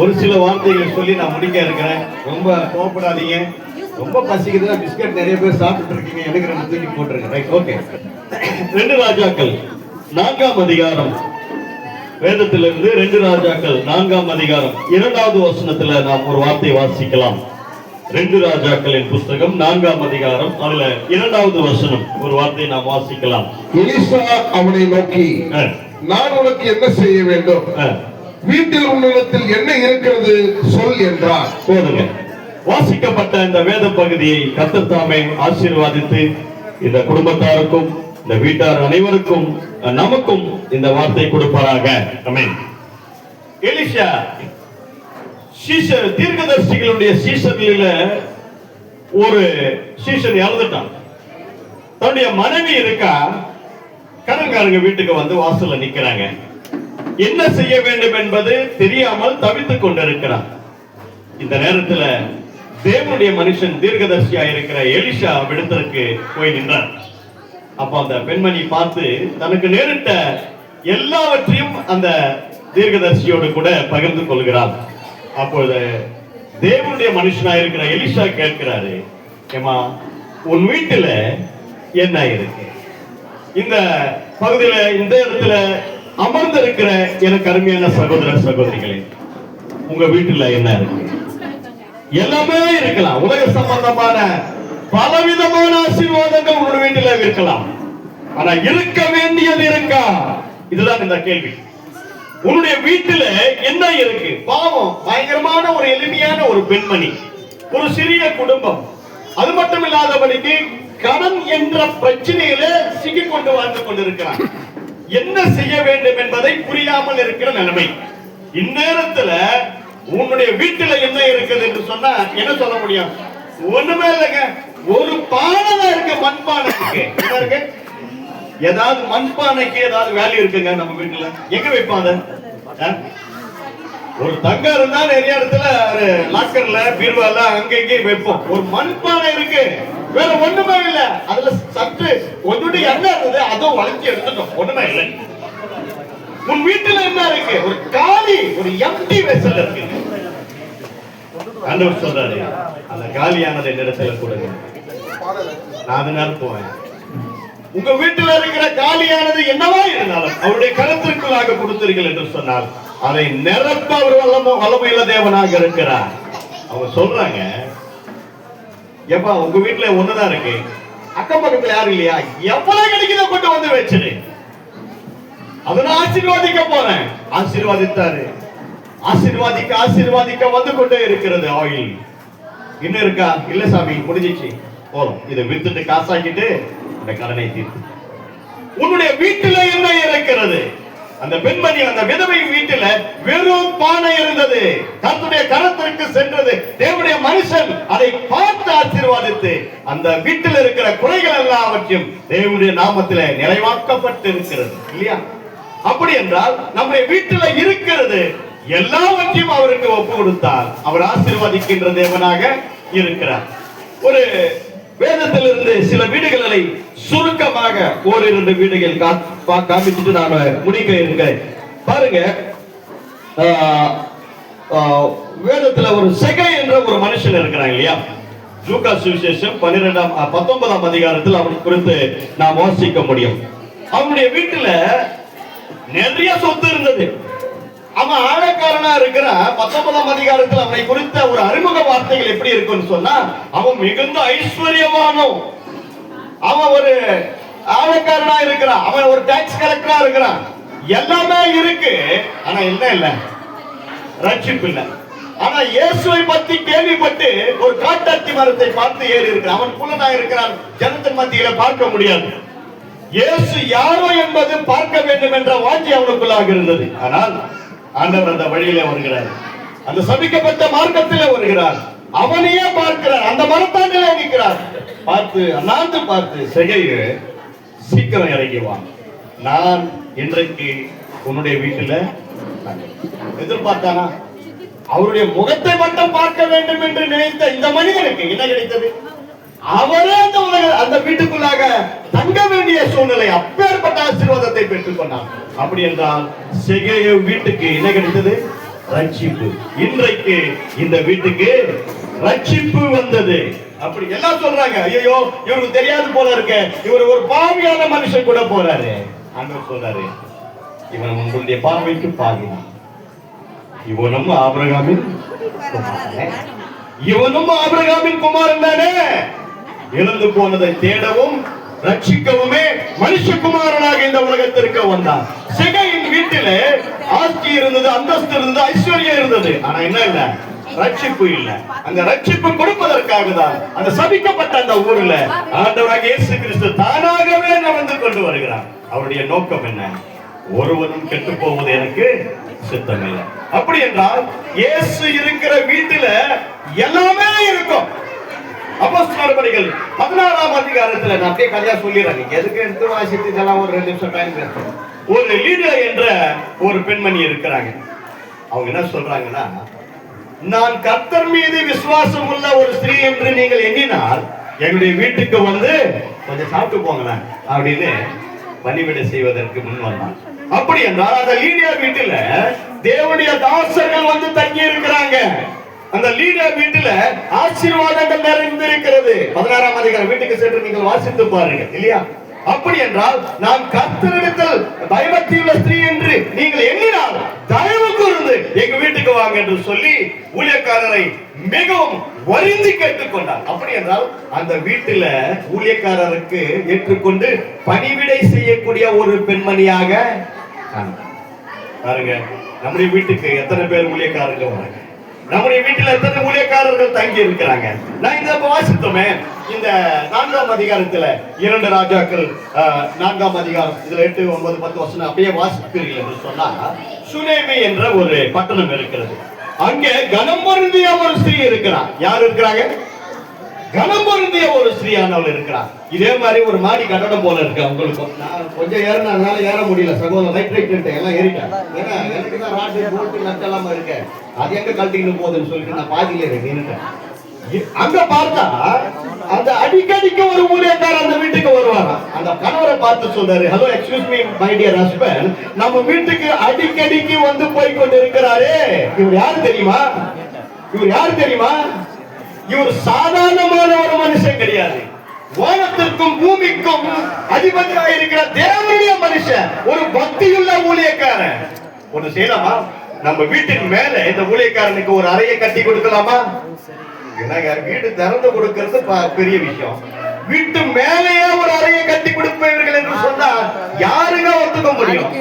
ஒரு சில வார்த்தைகள் சொல்லி நான் முடிக்க இருக்கிறேன். ரொம்ப கோவப்படாதீங்க. ரொம்ப பசிக்குதுன்னா பிஸ்கட் நிறைய பேர் சாப்பிட்டு இருக்கீங்க. எனக்கு 2 தூக்கி போட்டுருங்க. Right, okay. 2 ராஜாக்கள் 4ஆம் அதிகாரம், வேதத்திலிருந்து 2 ராஜாக்கள் 4ஆம் அதிகாரம் 2வது வசனத்துல நாம் ஒரு வார்த்தை வாசிக்கலாம். 2 ராஜாக்களின் புஸ்தகம் 4ஆம் அதிகாரம், அதுல 2வது வசனம் ஒரு வார்த்தை நாம் வாசிக்கலாம். எலிசா அவனை நோக்கி, நான் உனக்கு என்ன செய்ய வேண்டும்? வீட்டில் உன்னிடத்தில் என்ன இருக்கிறது சொல் என்றார். போதுங்க. வாசிக்கப்பட்ட இந்த வேத பகுதியை கர்த்தர் தாமே ஆசீர்வாதித்து இந்த குடும்பத்தாருக்கும் இந்த வீட்டார் அனைவருக்கும் நமக்கும் இந்த வார்த்தை கொடுப்பாராக. ஆமென். எலிஷா சீஷர், தீர்க்கதரிசிகளுடைய சீஷர்களில ஒரு சீஷன் இறந்துட்டான். தன்னுடைய மனைவி இருக்கா, கடன்காரங்க வீட்டுக்கு வந்து வாசல்ல நிக்கிறாங்க. என்ன செய்ய வேண்டும் என்பது தெரியாமல் தவித்துக் கொண்டிருக்கிறார். இந்த நேரத்துல தேவனுடைய மனுஷன் தீர்க்கதரிசியா இருக்கிற எலிஷா விடத்திற்கு போய் நின்றார். அப்ப அந்த பெண்மணி பார்த்து தனக்கு நேரிட்ட எல்லாவற்றையும் அந்த தீர்க்கதரிசியோடு கூட பகிர்ந்து கொள்கிறார். அப்பொழுது தேவனுடைய மனுஷனா இருக்கிற எலிஷா கேட்கிறாரு, ஏமா உன் வீட்டுல என்ன இருக்கு? இந்த பகுதியில இந்த இடத்துல அமர்ந்து இருக்கிற எனக்கு அருமையான சகோதர சகோதரிகளே, உங்க வீட்டுல என்ன இருக்கு? எல்லாமே இருக்கலாம். உலக சம்பந்தமான பலவிதமான ஆசீர்வாதங்கள் உங்க வீட்டுல இருக்கலாம். ஆனா இருக்க வேண்டியது இருக்கா? இதுதான் இந்த கேள்வி. உன்னுடைய வீட்டுல என்ன இருக்கு? பாவம், பயங்கரமான ஒரு எளிமையான ஒரு பெண்மணி, ஒரு சிறிய குடும்பம். அது மட்டும் இல்லாதபடிக்கு கடன் என்ற பிரச்சனையில சிக்கிக்கொண்டு வாழ்ந்து கொண்டிருக்கிறார். என்ன செய்ய வேண்டும் என்பதை புரியாமல் இருக்கிற நிலைமை. இந்நேரத்துல உன்னுடைய வீட்டுல என்ன இருக்குது என்று சொன்னா என்ன சொல்ல முடியும்? ஒண்ணுமே இல்லைங்க. ஒரு பானை தான் இருக்கு, மண்பானை இருக்கு. என்ன இருக்கு? ஏதாவது மண்பானைக்கு ஏதாவது வேல்யூ இருக்குங்க நம்ம வீட்டுல? எங்க வைப்பாங்க? ஒரு தங்கம் இருந்தா நிறைய இடத்துல லாக்கர்ல பீர்வால அங்க இங்கே வைப்போம். ஒரு மண்பானை இருக்கு, வேற ஒண்ணுமே இல்ல. அதுல சற்று ஒன்று என்ன இருந்தது, அதுவும் வளைச்சி எடுத்துட்டோம். ஒண்ணுமே இல்லை. உன் வீட்டுல என்ன இருக்கு? ஒரு காலி, ஒரு எம்டி வெசல் இருக்கு. ஆண்டவர் சொல்றாரு, அந்த காலியானதை என்னிடத்துல கொடுங்க, நான் அதனால போவேன். உங்க வீட்டுல இருக்கிற காலியானது என்னவா இருந்தாலும் அவருடைய கருத்திற்குள்ளாக கொடுத்தீர்கள் என்று சொன்னால் அதை நிரப்ப அவர் வல்லமையுள்ள தேவனாக இருக்கிறார். அவங்க சொல்றாங்க, எப்பா உங்க வீட்டுல ஒண்ணுதான் இருக்கு, அக்கம் பக்கத்துல யாரும் இல்லையா? எவ்வளவு கிடைக்குதோ கொண்டு வந்து வச்சிரு, அதனை ஆசீர்வாதிக்க போறேன். ஆசீர்வாதித்தாரு. ஆசீர்வாதிக்க ஆசீர்வாதிக்க வந்து கொண்டே இருக்கிறது ஆயில். இன்னும் இருக்கா? இல்ல சாமி, முடிஞ்சிச்சு, போறோம். இதை வித்துட்டு காசாக்கிட்டு அந்த கடனை தீர்த்து. உன்னுடைய வீட்டுல என்ன இருக்கிறது? அந்த பெண்மணி, அந்த விதவை வீட்டுல வெறும் பானை இருந்தது. தன்னுடைய கரத்திற்கு சென்றது. தேவனுடைய மனுஷன் அதை பார்த்து ஆசீர்வாதித்து அந்த வீட்டில் இருக்கிற குறைகள் எல்லாவற்றையும் தேவனுடைய நாமத்திலே நிறைவாக்கப்பட்டு இருக்கிறது இல்லையா? அப்படி என்றால் நம்முடைய வீட்டில் இருக்கிறது எல்லாவற்றையும் அவருக்கு ஒப்பு கொடுத்தால் அவர் ஆசீர்வதிக்கின்ற தேவனாக இருக்கிறார். ஒரு வேதத்திலிருந்து சில வீடுகளை சுருக்கமாக ஓரிரண்டு வீடுகள் காமிச்சுட்டு நான் முடிக்க இருக்கிறேன். பாருங்க, வேதத்துல ஒரு செகை என்ற ஒரு மனுஷன் இருக்கிறான் இல்லையா? லூக்கா சுவிசேஷம் 19ஆம் அதிகாரத்தில் அவனை குறித்து நாம் வாசிக்க முடியும். அவனுடைய வீட்டுல நிறைய சொத்து இருந்தது. அவன் ஆழக்காரனா இருக்கிற 19ஆம் அதிகாரத்தில் அவனை குறித்த ஒரு அறிமுக வார்த்தைகள் எப்படி இருக்குன்னு சொன்னா, அவன் மிகுந்த ஐஸ்வர்யவானோ, அவன் ஒரு ஆழக்காரனா இருக்கிறான், அவன் ஒரு டாக்ஸ் கலெக்டரா இருக்கிறான், எல்லாமே இருக்கு. ஆனா என்ன இல்ல? ரட்சிப்பு இல்ல. ஆனா இயேசுவை பத்தி கேள்விப்பட்டு ஒரு காட்டாத்தி மரத்தை பார்த்து ஏறி இருக்கிறான். அவன் குள்ளனா இருக்கிறான், ஜனத்தின் மத்தியில பார்க்க முடியாது. இயேசு யாரோ என்பது பார்க்க வேண்டும் என்ற வாஞ்சி அவனுக்குள்ளாக இருந்தது. ஆனால் ஆண்டவர் அந்த வழியிலே வருகிறார், அந்த சபிக்கப்பட்ட மார்க்கத்திலே வருகிறார். அவனையே பார்க்கிறார், அந்த மரத்தாண்டிலே நிற்கிறார். பார்த்து அண்ணாந்து பார்த்து, செகையே சீக்கிரம் இறங்கி வா, நான் இன்றைக்கு உன்னுடைய வீட்டுல. எதிர்பார்த்தானா? அவருடைய முகத்தை மட்டும் பார்க்க வேண்டும் என்று நினைத்த இந்த மனிதனுக்கு என்ன கிடைத்தது? அவரே அந்த வீட்டுக்குள்ளாக தங்க வேண்டிய சூழ்நிலை, அப்பேற்பட்ட ஆசீர்வாதத்தை பெற்றுக் கொண்டார். அப்படி என்றால் செகேய வீட்டுக்கு என்ன கிடைத்தது? ரட்சிப்பு. இன்றைக்கு இந்த வீட்டுக்கு ரட்சிப்பு வந்தது. அப்படி எல்லாம் சொல்றாங்க, ஐயோ இவருக்கு தெரியாது போல இருக்க, இவர் ஒரு பாவியான மனுஷன் கூட போறாரு. ஆண்டவர் சொல்றாரு, இவன் உங்களுடைய பார்வைக்கு பாவினான், இவனும் ஆபிரகாமின் குமாரன், இவனும் ஆபிரகாமின் குமாரன் தானே. இழந்து போனதை தேடவும் ரட்சிக்கவுமே மனுஷகுமாரனாக இந்த உலகத்திற்கு வந்தார். செகையின் வீட்டிலே ஆஸ்தி இருந்தது, அந்தஸ்து இருந்தது, ஐஸ்வர்யம் இருந்தது. ஆனா என்ன இல்ல? ரட்சிப்பு இல்ல. அந்த ரட்சிப்பு கொடுப்பதற்காக தான் அந்த சபிக்கப்பட்ட அந்த ஊர்ல ஆண்டவராகிய இயேசு கிறிஸ்து தானாகவே நடந்து கொண்டு வருகிறார். அவருடைய நோக்கம் என்ன? ஒருவனும் கெட்டு போவது எனக்கு சித்தமில்லை. அப்படி என்றால் இயேசு இருக்கிற வீட்டுல எல்லாமே இருக்கும். அப்போஸ்தலர்கள் 16ஆம் அதிகாரத்துல நான் அப்படியே கதையா சொல்லிடுறேன், நீங்க எதுக்கு எடுத்து வாசித்து இதெல்லாம் ஒரு 2 நிமிஷம் டைம் பேசுறோம். ஒரு லீடா என்ற ஒரு பெண்மணி இருக்கிறாங்க. அவங்க என்ன சொல்றாங்கன்னா, நான் கர்த்தர் மீது விசுவாசம் உள்ள ஒரு ஸ்திரீ என்று நீங்கள் எண்ணினால் எங்களுடைய வீட்டுக்கு வந்து கொஞ்சம் சாப்பிட்டு போங்களேன் அப்படின்னு பணிவிடை செய்வதற்கு முன் வந்தான். அப்படி என்றால் அந்த லீடியா வீட்டுல தேவனுடைய தாசர்கள் வந்து தங்கி இருக்கிறாங்க. அந்த லீடா வீட்டுல ஆசீர்வாதங்கள் நிறைந்திருக்கிறது. 16ஆம் அதிகாரம் வீட்டுக்கு சென்று நீங்கள் வாசித்து பாருங்க இல்லையா? அப்படி என்றால் நான் கர்த்தரிடத்தில் பயபக்தியுள்ள ஸ்திரீ என்று நீங்கள் எண்ணினால் தயவு கூர்ந்து எங்க வீட்டுக்கு வாங்க என்று சொல்லி ஊழியக்காரரை மிகவும் வருந்தி கேட்டுக்கொண்டார். அப்படி என்றால் அந்த வீட்டுல ஊழியக்காரருக்கு ஏற்றுக்கொண்டு பணிவிடை செய்யக்கூடிய ஒரு பெண்மணியாக பாருங்க. நம்முடைய வீட்டுக்கு எத்தனை பேர் ஊழியக்காரர்கள் வராங்க? நம்முடைய வீட்டில் எத்தனை ஊழியக்காரர்கள் தங்கி இருக்கிறாங்க? நான் இந்த வாசித்தோமே இந்த 4ஆம் அதிகாரத்துல 2 ராஜாக்கள் 4ஆம் அதிகாரம் இதுல 8, 9, 10 வசனம் அப்படியே வாசிப்பீர்கள் என்று சொன்னா, சுனேமி என்ற ஒரு பட்டணம் இருக்கிறது. அங்கே கனம் பொருந்திய ஒரு ஸ்திரீ இருக்கிறார். யார் இருக்கிறாங்க? கனம் பொருந்திய ஒரு ஸ்திரீயானவள் இருக்கிறார். இதே மாதிரி ஒரு மாடி கட்டடம் போல இருக்கு அவங்களுக்கும். நான் கொஞ்சம் ஏறினால ஏற முடியல சகோதரர், ரைட் எல்லாம் ஏறிட்டேன். ஏன்னா எனக்கு தான் ராட்டு போட்டு நட்டெல்லாம் இருக்கு, அது எங்க கழட்டிக்கணும் போகுதுன்னு சொல்லிட்டு நான் பாதியில நின்னுட்டேன். அங்க பார்த்தா அந்த அடிக்கடிக்கு ஒரு ஊழியக்காரர் அந்த வீட்டுக்கு வருவாராம். அந்த கணவரை பார்த்து சொல்றாரு, hello excuse me my dear husband, நம்ம வீட்டுக்கு அடிக்கடிக்கு வந்து போய் கொண்டு இருக்கிறாரே, இவர் யாரு தெரியுமா? இவர் யாரு தெரியுமா? இவர் சாதாரணமான ஒரு மனுஷன் கிடையாது. வானத்திற்கும் பூமிக்கும் அதிபதியாக இருக்கிற தேவனுடைய மனுஷன், ஒரு பக்தியுள்ள ஊழியக்காரன். ஒண்ணு செய்யலாமா? நம்ம வீட்டுக்கு மேல இந்த ஊழியக்காரனுக்கு ஒரு அறையை கட்டி கொடுக்கலாமா? வீடு திறந்து கொடுக்கிறது பெரிய விஷயம். வீட்டு மேலேயே ஒரு அறையை கட்டி கொடுப்பவர்கள் என்று சொன்னா யாருங்க ஒத்துக்க முடியும்?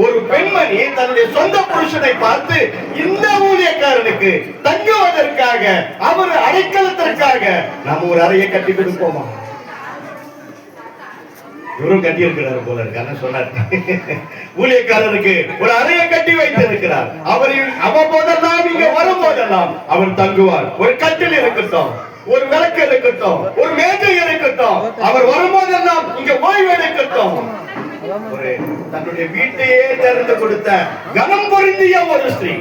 ஒரு பெண்மணி தன்னுடைய சொந்த புருஷனை பார்த்து இந்த ஊழியக்காரனுக்கு தங்குவதற்காக, அவர் அடைக்கலத்திற்காக நம்ம ஒரு அறையை கட்டி கொடுப்போமா? இவரும் கட்டி இருக்கிறார் போல இருக்கான்னு சொன்னார். ஊழியக்காரருக்கு ஒரு அறையை கட்டி வைத்திருக்கிறார். அவ்வப்போதெல்லாம் இங்க வரும்போதெல்லாம் அவர் தங்குவார். ஒரு கட்டில் இருக்கட்டும், ஒரு விளக்கு இருக்கட்டும், ஒரு மேஜை இருக்கட்டும், அவர் வரும்போதெல்லாம் இங்க ஓய்வு எடுக்கட்டும். ஒரு தன்னுடைய வீட்டையே திறந்து கொடுத்த கனம் பொருந்திய ஒரு ஸ்திரீ.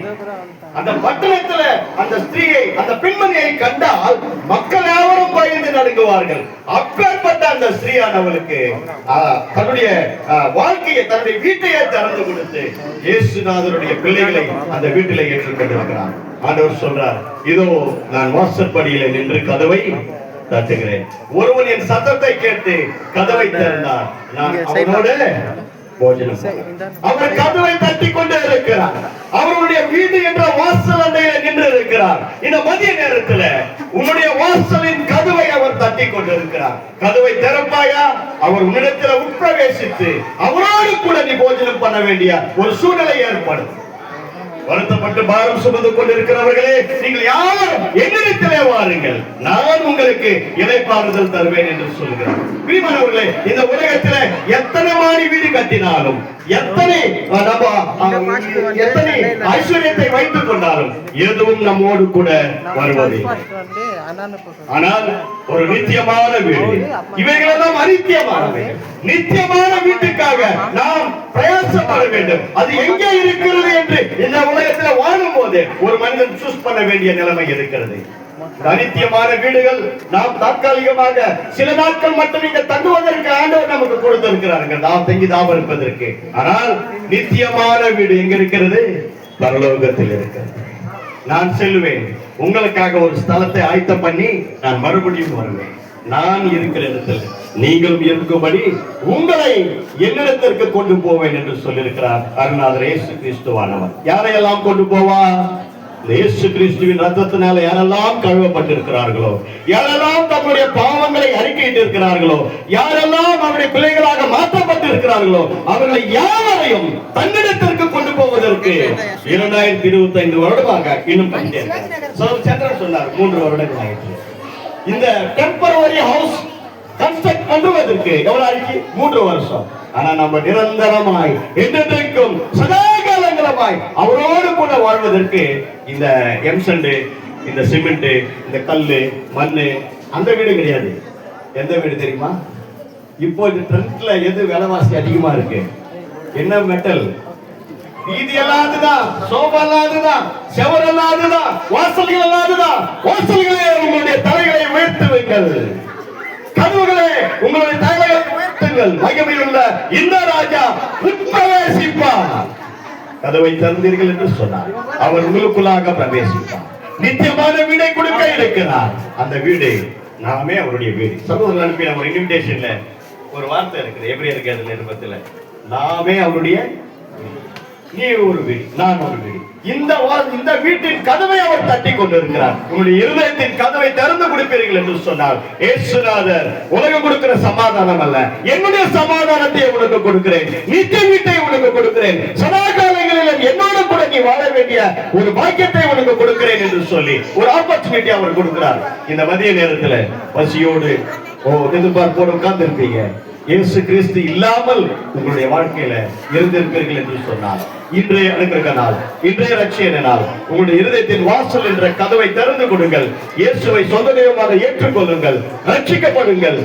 அந்த பட்டணத்துல அந்த ஸ்திரீயை, அந்த பெண்மணியை கண்டால் மக்கள் யாவரும் பயந்து நடுங்குவார்கள். அப்பேற்பட்ட அந்த ஸ்திரீயானவளுக்கு தன்னுடைய வாழ்க்கையை, தன்னுடைய வீட்டையே திறந்து கொடுத்து இயேசுநாதருடைய பிள்ளைகளை அந்த வீட்டிலே ஏற்றுக்கொண்டிருக்கிறார். ஆண்டவர் சொல்றார், இதோ நான் வாசற்படியில நின்று கதவை தட்டுகிறேன். ஒருவன் என் சத்தத்தை கேட்டு கதவை திறந்தார், நான் அவனோடு போஜனம். அவர் கதவை தட்டி கொண்டே இருக்கிறார். அவருடைய வீடு என்ற வாசல் அண்டையில நின்று இருக்கிறார். இந்த மதிய நேரத்தில் உன்னுடைய வாசலின் கதவை அவர் தட்டி கொண்டிருக்கிறார். கதவை திறப்பாயா? அவர் உன்னிடத்தில் உட்பிரவேசித்து அவரோடு கூட நீ போஜனம் பண்ண வேண்டிய ஒரு சூழ்நிலை ஏற்படும். வருத்தப்பட்டு பாரம் சுமந்து கொண்டிருக்கிறவர்களே, நீங்கள் யாரும் என்னிடத்திலே வாருங்கள், நான் உங்களுக்கு இளைப்பாறுதல் தருவேன் என்று சொல்கிறார். பிரியமானவர்களே, இந்த உலகத்திலே எத்தனை மாடி வீடு கட்டினாலும், எத்தனை ஐஸ்வர்யத்தை வைத்துக் கொண்டாலும் எதுவும் நம்மோடு கூட வருவது. ஆனால் ஒரு நித்தியமான வீடு, இவைகளெல்லாம் அநித்தியமானவை. நித்தியமான வீட்டுக்காக நாம் பிரயாசப்பட வேண்டும். அது எங்கே இருக்கிறது என்று இந்த உலகத்தில் வாழும் போது ஒரு மனிதன் சூஸ் பண்ண வேண்டிய நிலைமை இருக்கிறது. அநித்தியமான வீடுகள் நாம் தற்காலிகமாக சில நாட்கள் மட்டும் இங்க தங்குவதற்கு ஆண்டவர் நமக்கு கொடுத்திருக்கிறார்கள், நாம் தங்கி தாபம் இருப்பதற்கு. ஆனால் நித்தியமான வீடு எங்க இருக்கிறது? பரலோகத்தில் இருக்கிறது. நான் செல்வேன், உங்களுக்காக ஒரு ஸ்தலத்தை ஆயத்தம் பண்ணி நான் மறுபடியும் வருவேன். நான் இருக்கிற இடத்தில் நீங்களும் இருக்கும்படி உங்களை என்னிடத்திற்கு கொண்டு போவேன் என்று சொல்லியிருக்கிறார் அருணாதர் இயேசு கிறிஸ்துவானவர். யாரையெல்லாம் கொண்டு போவார்? இயேசு கிறிஸ்துவின் ரத்தத்தினால யாரெல்லாம் கழுவப்பட்டிருக்கிறார்களோ, யாரெல்லாம் தங்களுடைய பாவங்களை அறிக்கையிட்டு இருக்கிறார்களோ, யாரெல்லாம் அவருடைய பிள்ளைகளாக மாற்றப்பட்டிருக்கிறார்களோ, அவர்களை யாவரையும் தன்னிடத்திற்கு கொண்டு போவதற்கு 2025 வருடமாக இன்னும் சந்திரன் சொன்னார் 3 வருடங்கள் ஆயிற்று. இந்த டெம்பரவரி ஹவுஸ் கன்ஸ்ட்ரக்ட் பண்ணுவதற்கு எவ்வளவு ஆயிடுச்சு? 3 வருஷம். ஆனா நம்ம நிரந்தரமாய் என்றென்றைக்கும் சதாகாலங்களமாய் அவரோடு கூட வாழ்வதற்கு இந்த எம்சண்டு, இந்த சிமெண்ட், இந்த கல்லு, மண்ணு, அந்த வீடு கிடையாது. எந்த வீடு தெரியுமா? இப்போ இந்த ட்ரெண்ட்ல எது விலைவாசி அதிகமா இருக்கு? என்ன மெட்டல்? வீதி எல்லாம் அதுதான், சோபா எல்லாம் அதுதான், செவர் எல்லாம் அதுதான், வாசல்கள் எல்லாம் அதுதான். வாசல்களே உங்களுடைய தலைகளை உயர்த்துவீங்கள், கதவுகளே உங்களுடைய தலைகளை உயர்த்துங்கள், மகிமையுள்ள இந்த ராஜா உட்பிரவேசிப்பார். கதவை திறந்தீர்கள் என்று சொன்னார், அவர் உங்களுக்குள்ளாக பிரவேசிப்பார். நித்தியமான வீடை கொடுக்க இருக்கிறார். அந்த வீடு நாமே அவருடைய வீடு. சகோதரர் அனுப்பின ஒரு இன்விடேஷன்ல ஒரு வார்த்தை இருக்குது, எபிரேயருக்கு அதுல நிருபத்துல, நாமே அவருடைய, நீ ஒரு வீடு, நான் ஒரு வீடு. இந்த வீட்டின் கதவை அவர் தட்டி கொண்டிருக்கிறார். உங்களுடைய இருதயத்தின் கதவை திறந்து கொடுப்பீர்கள் என்று சொன்னார் இயேசுநாதர். உலகம் கொடுக்கிற சமாதானம் அல்ல, என்னுடைய சமாதானத்தை உனக்கு கொடுக்கிறேன், நித்திய வீட்டை உனக்கு கொடுக்கிறேன், சதா காலங்களில் என்னோடு கூட நீ வாழ வேண்டிய ஒரு பாக்கியத்தை உனக்கு கொடுக்கிறேன் என்று சொல்லி ஒரு ஆப்பர்ச்சுனிட்டி அவர் கொடுக்கிறார். இந்த மதிய நேரத்தில் பசியோடு எதிர்பார்ப்போடு உட்கார்ந்து இருப்பீங்க, இயேசு கிறிஸ்து இல்லாமல் உங்களுடைய வாழ்க்கையில இருந்திருப்பீர்கள் என்று சொன்னார். இன்றைய அனுக்கிரக நாள், இன்றைய ரட்சிய நாள். உங்களுடைய இருதயத்தின் வாசல் என்ற கதவை திறந்து கொடுங்கள். இயேசுவை சொந்த தெய்வமாக ஏற்றுக்கொள்ளுங்கள், ரட்சிக்கப்படுங்கள்.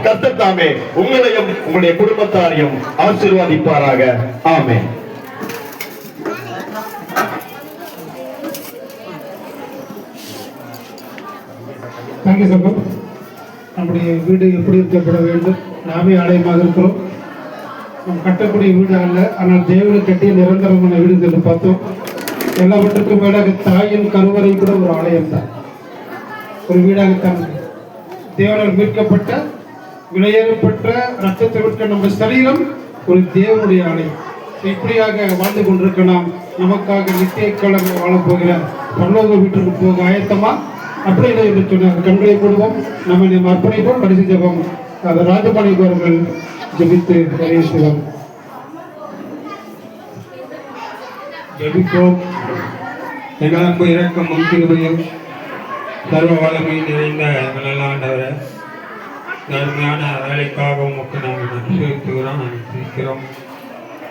கர்த்தர் தாமே உங்களையும் உங்களுடைய குடும்பத்தாரையும் ஆசீர்வதிப்பாராக. ஆமென். தேங்க்யூ சகோ. நம்முடைய வீடு எப்படி இருக்கப்பட வேண்டும்? நாமே ஆலயமாக இருக்கிறோம். நம் கட்டக்கூடிய வீடு அல்ல, ஆனால் தேவனை கட்டிய நிரந்தரமான வீடு என்று பார்த்தோம். எல்லாவற்றுக்கும் மேலாக தாயின் கருவறை கூட ஒரு ஆலயம் தான், ஒரு வீடாகத்தான். தேவனால் மீட்கப்பட்ட விலையேறப்பட்ட ரத்தத்தை விற்க நம்ம சரீரம் ஒரு தேவனுடைய ஆலயம். இப்படியாக வாழ்ந்து கொண்டிருக்க நாம் நமக்காக நித்திய காலம் வாழப்போகிற பரலோக வீட்டுக்கு போக ஆயத்தமா? அப்படியே என்று சொன்னார். கண்களை போடுவோம், நம்ம அர்ப்பணிப்போம். கடைசி ஜெபம் அது ராஜபாணி அவர்கள் ஜெபித்து நிறைவு செய்வோம். ஜெபிப்போம். எங்களுக்கு இரக்கமும் கிருபையும் சர்வ வல்லமை நிறைந்த எங்கள் ஆண்டவரே, அருமையான வேலைக்காக உமக்கு நாங்கள் நன்றி செலுத்துகிறோம், நன்றி செலுத்துகிறோம்.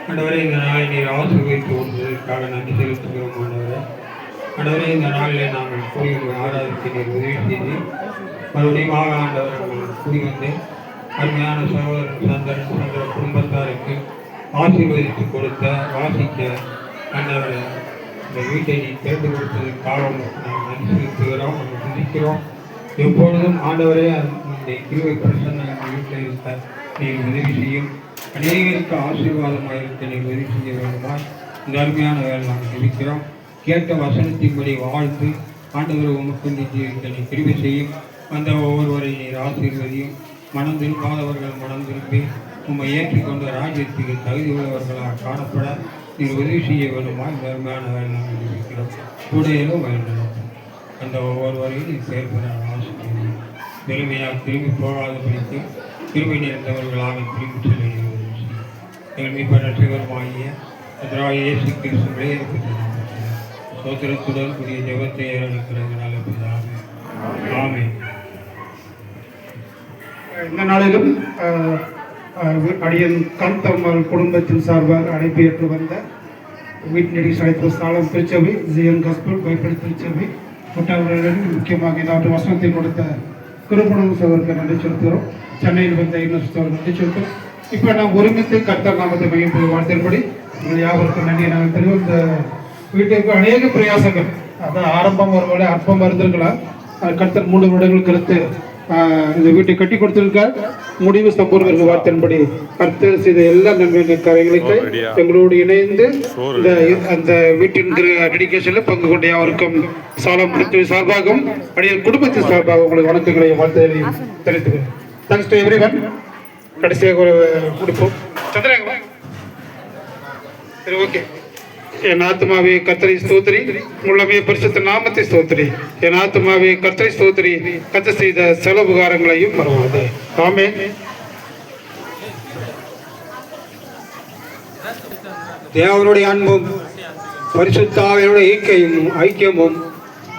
ஆண்டவரே, இந்த நாளை நீர் ஆசீர்வதித்து கொண்டதற்காக நன்றி செலுத்துகிறோம். ஆண்டவரே, இந்த நாளில் நாங்கள் கூடி ஆராதித்து நீர் உதவி செய்து மறுபடியும் ஆண்டவர் கூடி வந்து அருமையான சகோதரன் சந்திர குடும்பத்தாருக்கு ஆசீர்வதித்து கொடுத்த வாசிக்க ஆண்டவரை இந்த வீட்டை நீ தேர்ந்து கொடுத்ததற்காக நாங்கள் நன்றி செலுத்துகிறோம், நாங்கள் சிந்திக்கிறோம். எப்பொழுதும் ஆண்டவரே இந்த கிருபை பிரசன்ன எங்கள் வீட்டில் இருக்க நீங்கள் உதவி செய்யும். அநேகருக்கு ஆசீர்வாதமாக இருக்க நீங்கள் உதவி செய்ய வேண்டுமா? இந்த அருமையான வேலை நாங்கள் ஜெபிக்கிறோம். கேட்ட வசனத்தின்படி வாழ்த்து ஆண்டவர் உமக்கு நிச்சயிக்க நீ கிருபை செய்யும். வந்த ஒவ்வொருவரை நீர் ஆசீர்வதியும். மனம் திரும்பாதவர்கள் மனம் திரும்பி உம்மை ஏற்றுக்கொண்ட ராஜ்யத்துக்கு தகுதி உள்ளவர்களாக காணப்பட நீர் உதவி செய்ய வேண்டுமா? இந்த அருமையான வேலை நாங்கள் ஜெபிக்கிறோம். கூடையிலும் வேண்டும். அந்த ஒவ்வொருவரையும் நீ பெற ஆசீர்வதியும். பெருமையாக திரும்பி போகாதபடிக்கு கிருபை நிறைந்தவர்களாக திரும்பி செல்ல எங்கள் மீட்பர் சிவருமாகிய இயேசு கிறிஸ்துவே சோத்திரத்துடன் கூடிய ஜெபத்தை ஏறெடுக்கிறது நல்ல பிதாவே. ஆமென். இந்த நாளிலும் அடியன் காந்தம்மாள் குடும்பத்தின் சார்பாக அழைப்பு ஏற்று வந்த வீட்டினடி அழைப்பு சாலம் திருச்சபை ஜிஎன் காஸ்பல் பைபிள் திருச்சபை மற்றவர்களுடன் முக்கியமாக இந்த ஆண்டு வசனத்தை கொடுத்த குருபணம் சோதருக்கு நன்றி செலுத்துகிறோம். சென்னையில் வந்த இன்னொரு சோதர் நன்றி செலுத்துகிறோம். இப்போ நாம் ஒருமித்து கர்த்தர் நாமத்தை மையம் வாழ்த்தின்படி உங்கள் யாவருக்கும் நன்றி நாங்கள் தெரியும். இந்த வீட்டுக்கு அநேக பிரயாசங்கள், அதான் ஆரம்பம் ஒரு வேலை அற்பமாக இருந்திருக்கலாம். கர்த்தர் 3 வருடங்கள் கருத்து இந்த வீட்டை கட்டி கொடுத்திருக்கார். முடிவு சம்பூர்ண வார்த்தையின்படி கர்த்தர் செய்த எல்லா நன்மை காரியங்களுக்கு எங்களோடு இணைந்து இந்த அந்த வீட்டின் டெடிகேஷனில் பங்கு கொண்ட யாருக்கும் சாலம் சார்பாகவும் அடைய குடும்பத்தின் சார்பாக உங்களுக்கு வணக்கங்களை வாழ்த்துக்களை தெரிவித்துக்கிறேன். Thanks to everyone. கடைசியாக ஒரு முடிப்போம். சந்திரங்க சரி, ஓகே. என் ஆத்மாவே கர்த்தரை ஸ்தோத்திரி, உள்ளமே பரிசுத்த நாமத்தை ஸ்தோத்திரி. என் ஆத்மாவே கர்த்தரை ஸ்தோத்திரி, கர்த்தர் செய்த சில உபகாரங்களையும் மறவாதே. ஆமென். தேவனுடைய அன்பும் பரிசுத்தாவினுடைய ஐக்கியமும்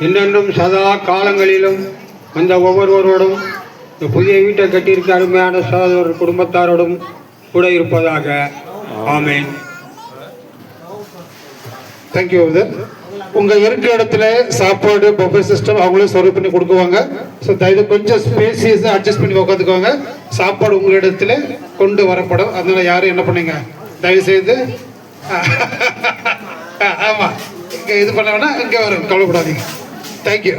என்னென்னும் சதா காலங்களிலும் அந்த ஒவ்வொருவரோடும் இந்த புதிய வீட்டை கட்டியிருக்க அருமையான சகோதரர் குடும்பத்தாரோடும் கூட இருப்பதாக. ஆமென். Thank you brother. உங்கள் இருக்கிற இடத்துல சாப்பாடு பஃபே சிஸ்டம் அவங்களே சர்வ் பண்ணி கொடுக்குவாங்க. ஸோ தயவு கொஞ்சம் ஸ்பேசியஸாக அட்ஜஸ்ட் பண்ணி உட்காந்துக்குவாங்க. சாப்பாடு உங்கள் இடத்துல கொண்டு வரப்படும். அதனால் யாரும் என்ன பண்ணுங்க, தயவுசெய்து ஆமாம் இங்கே இது பண்ண வேணா, இங்கே வரும், கவலைப்படாதீங்க. தேங்க்யூ.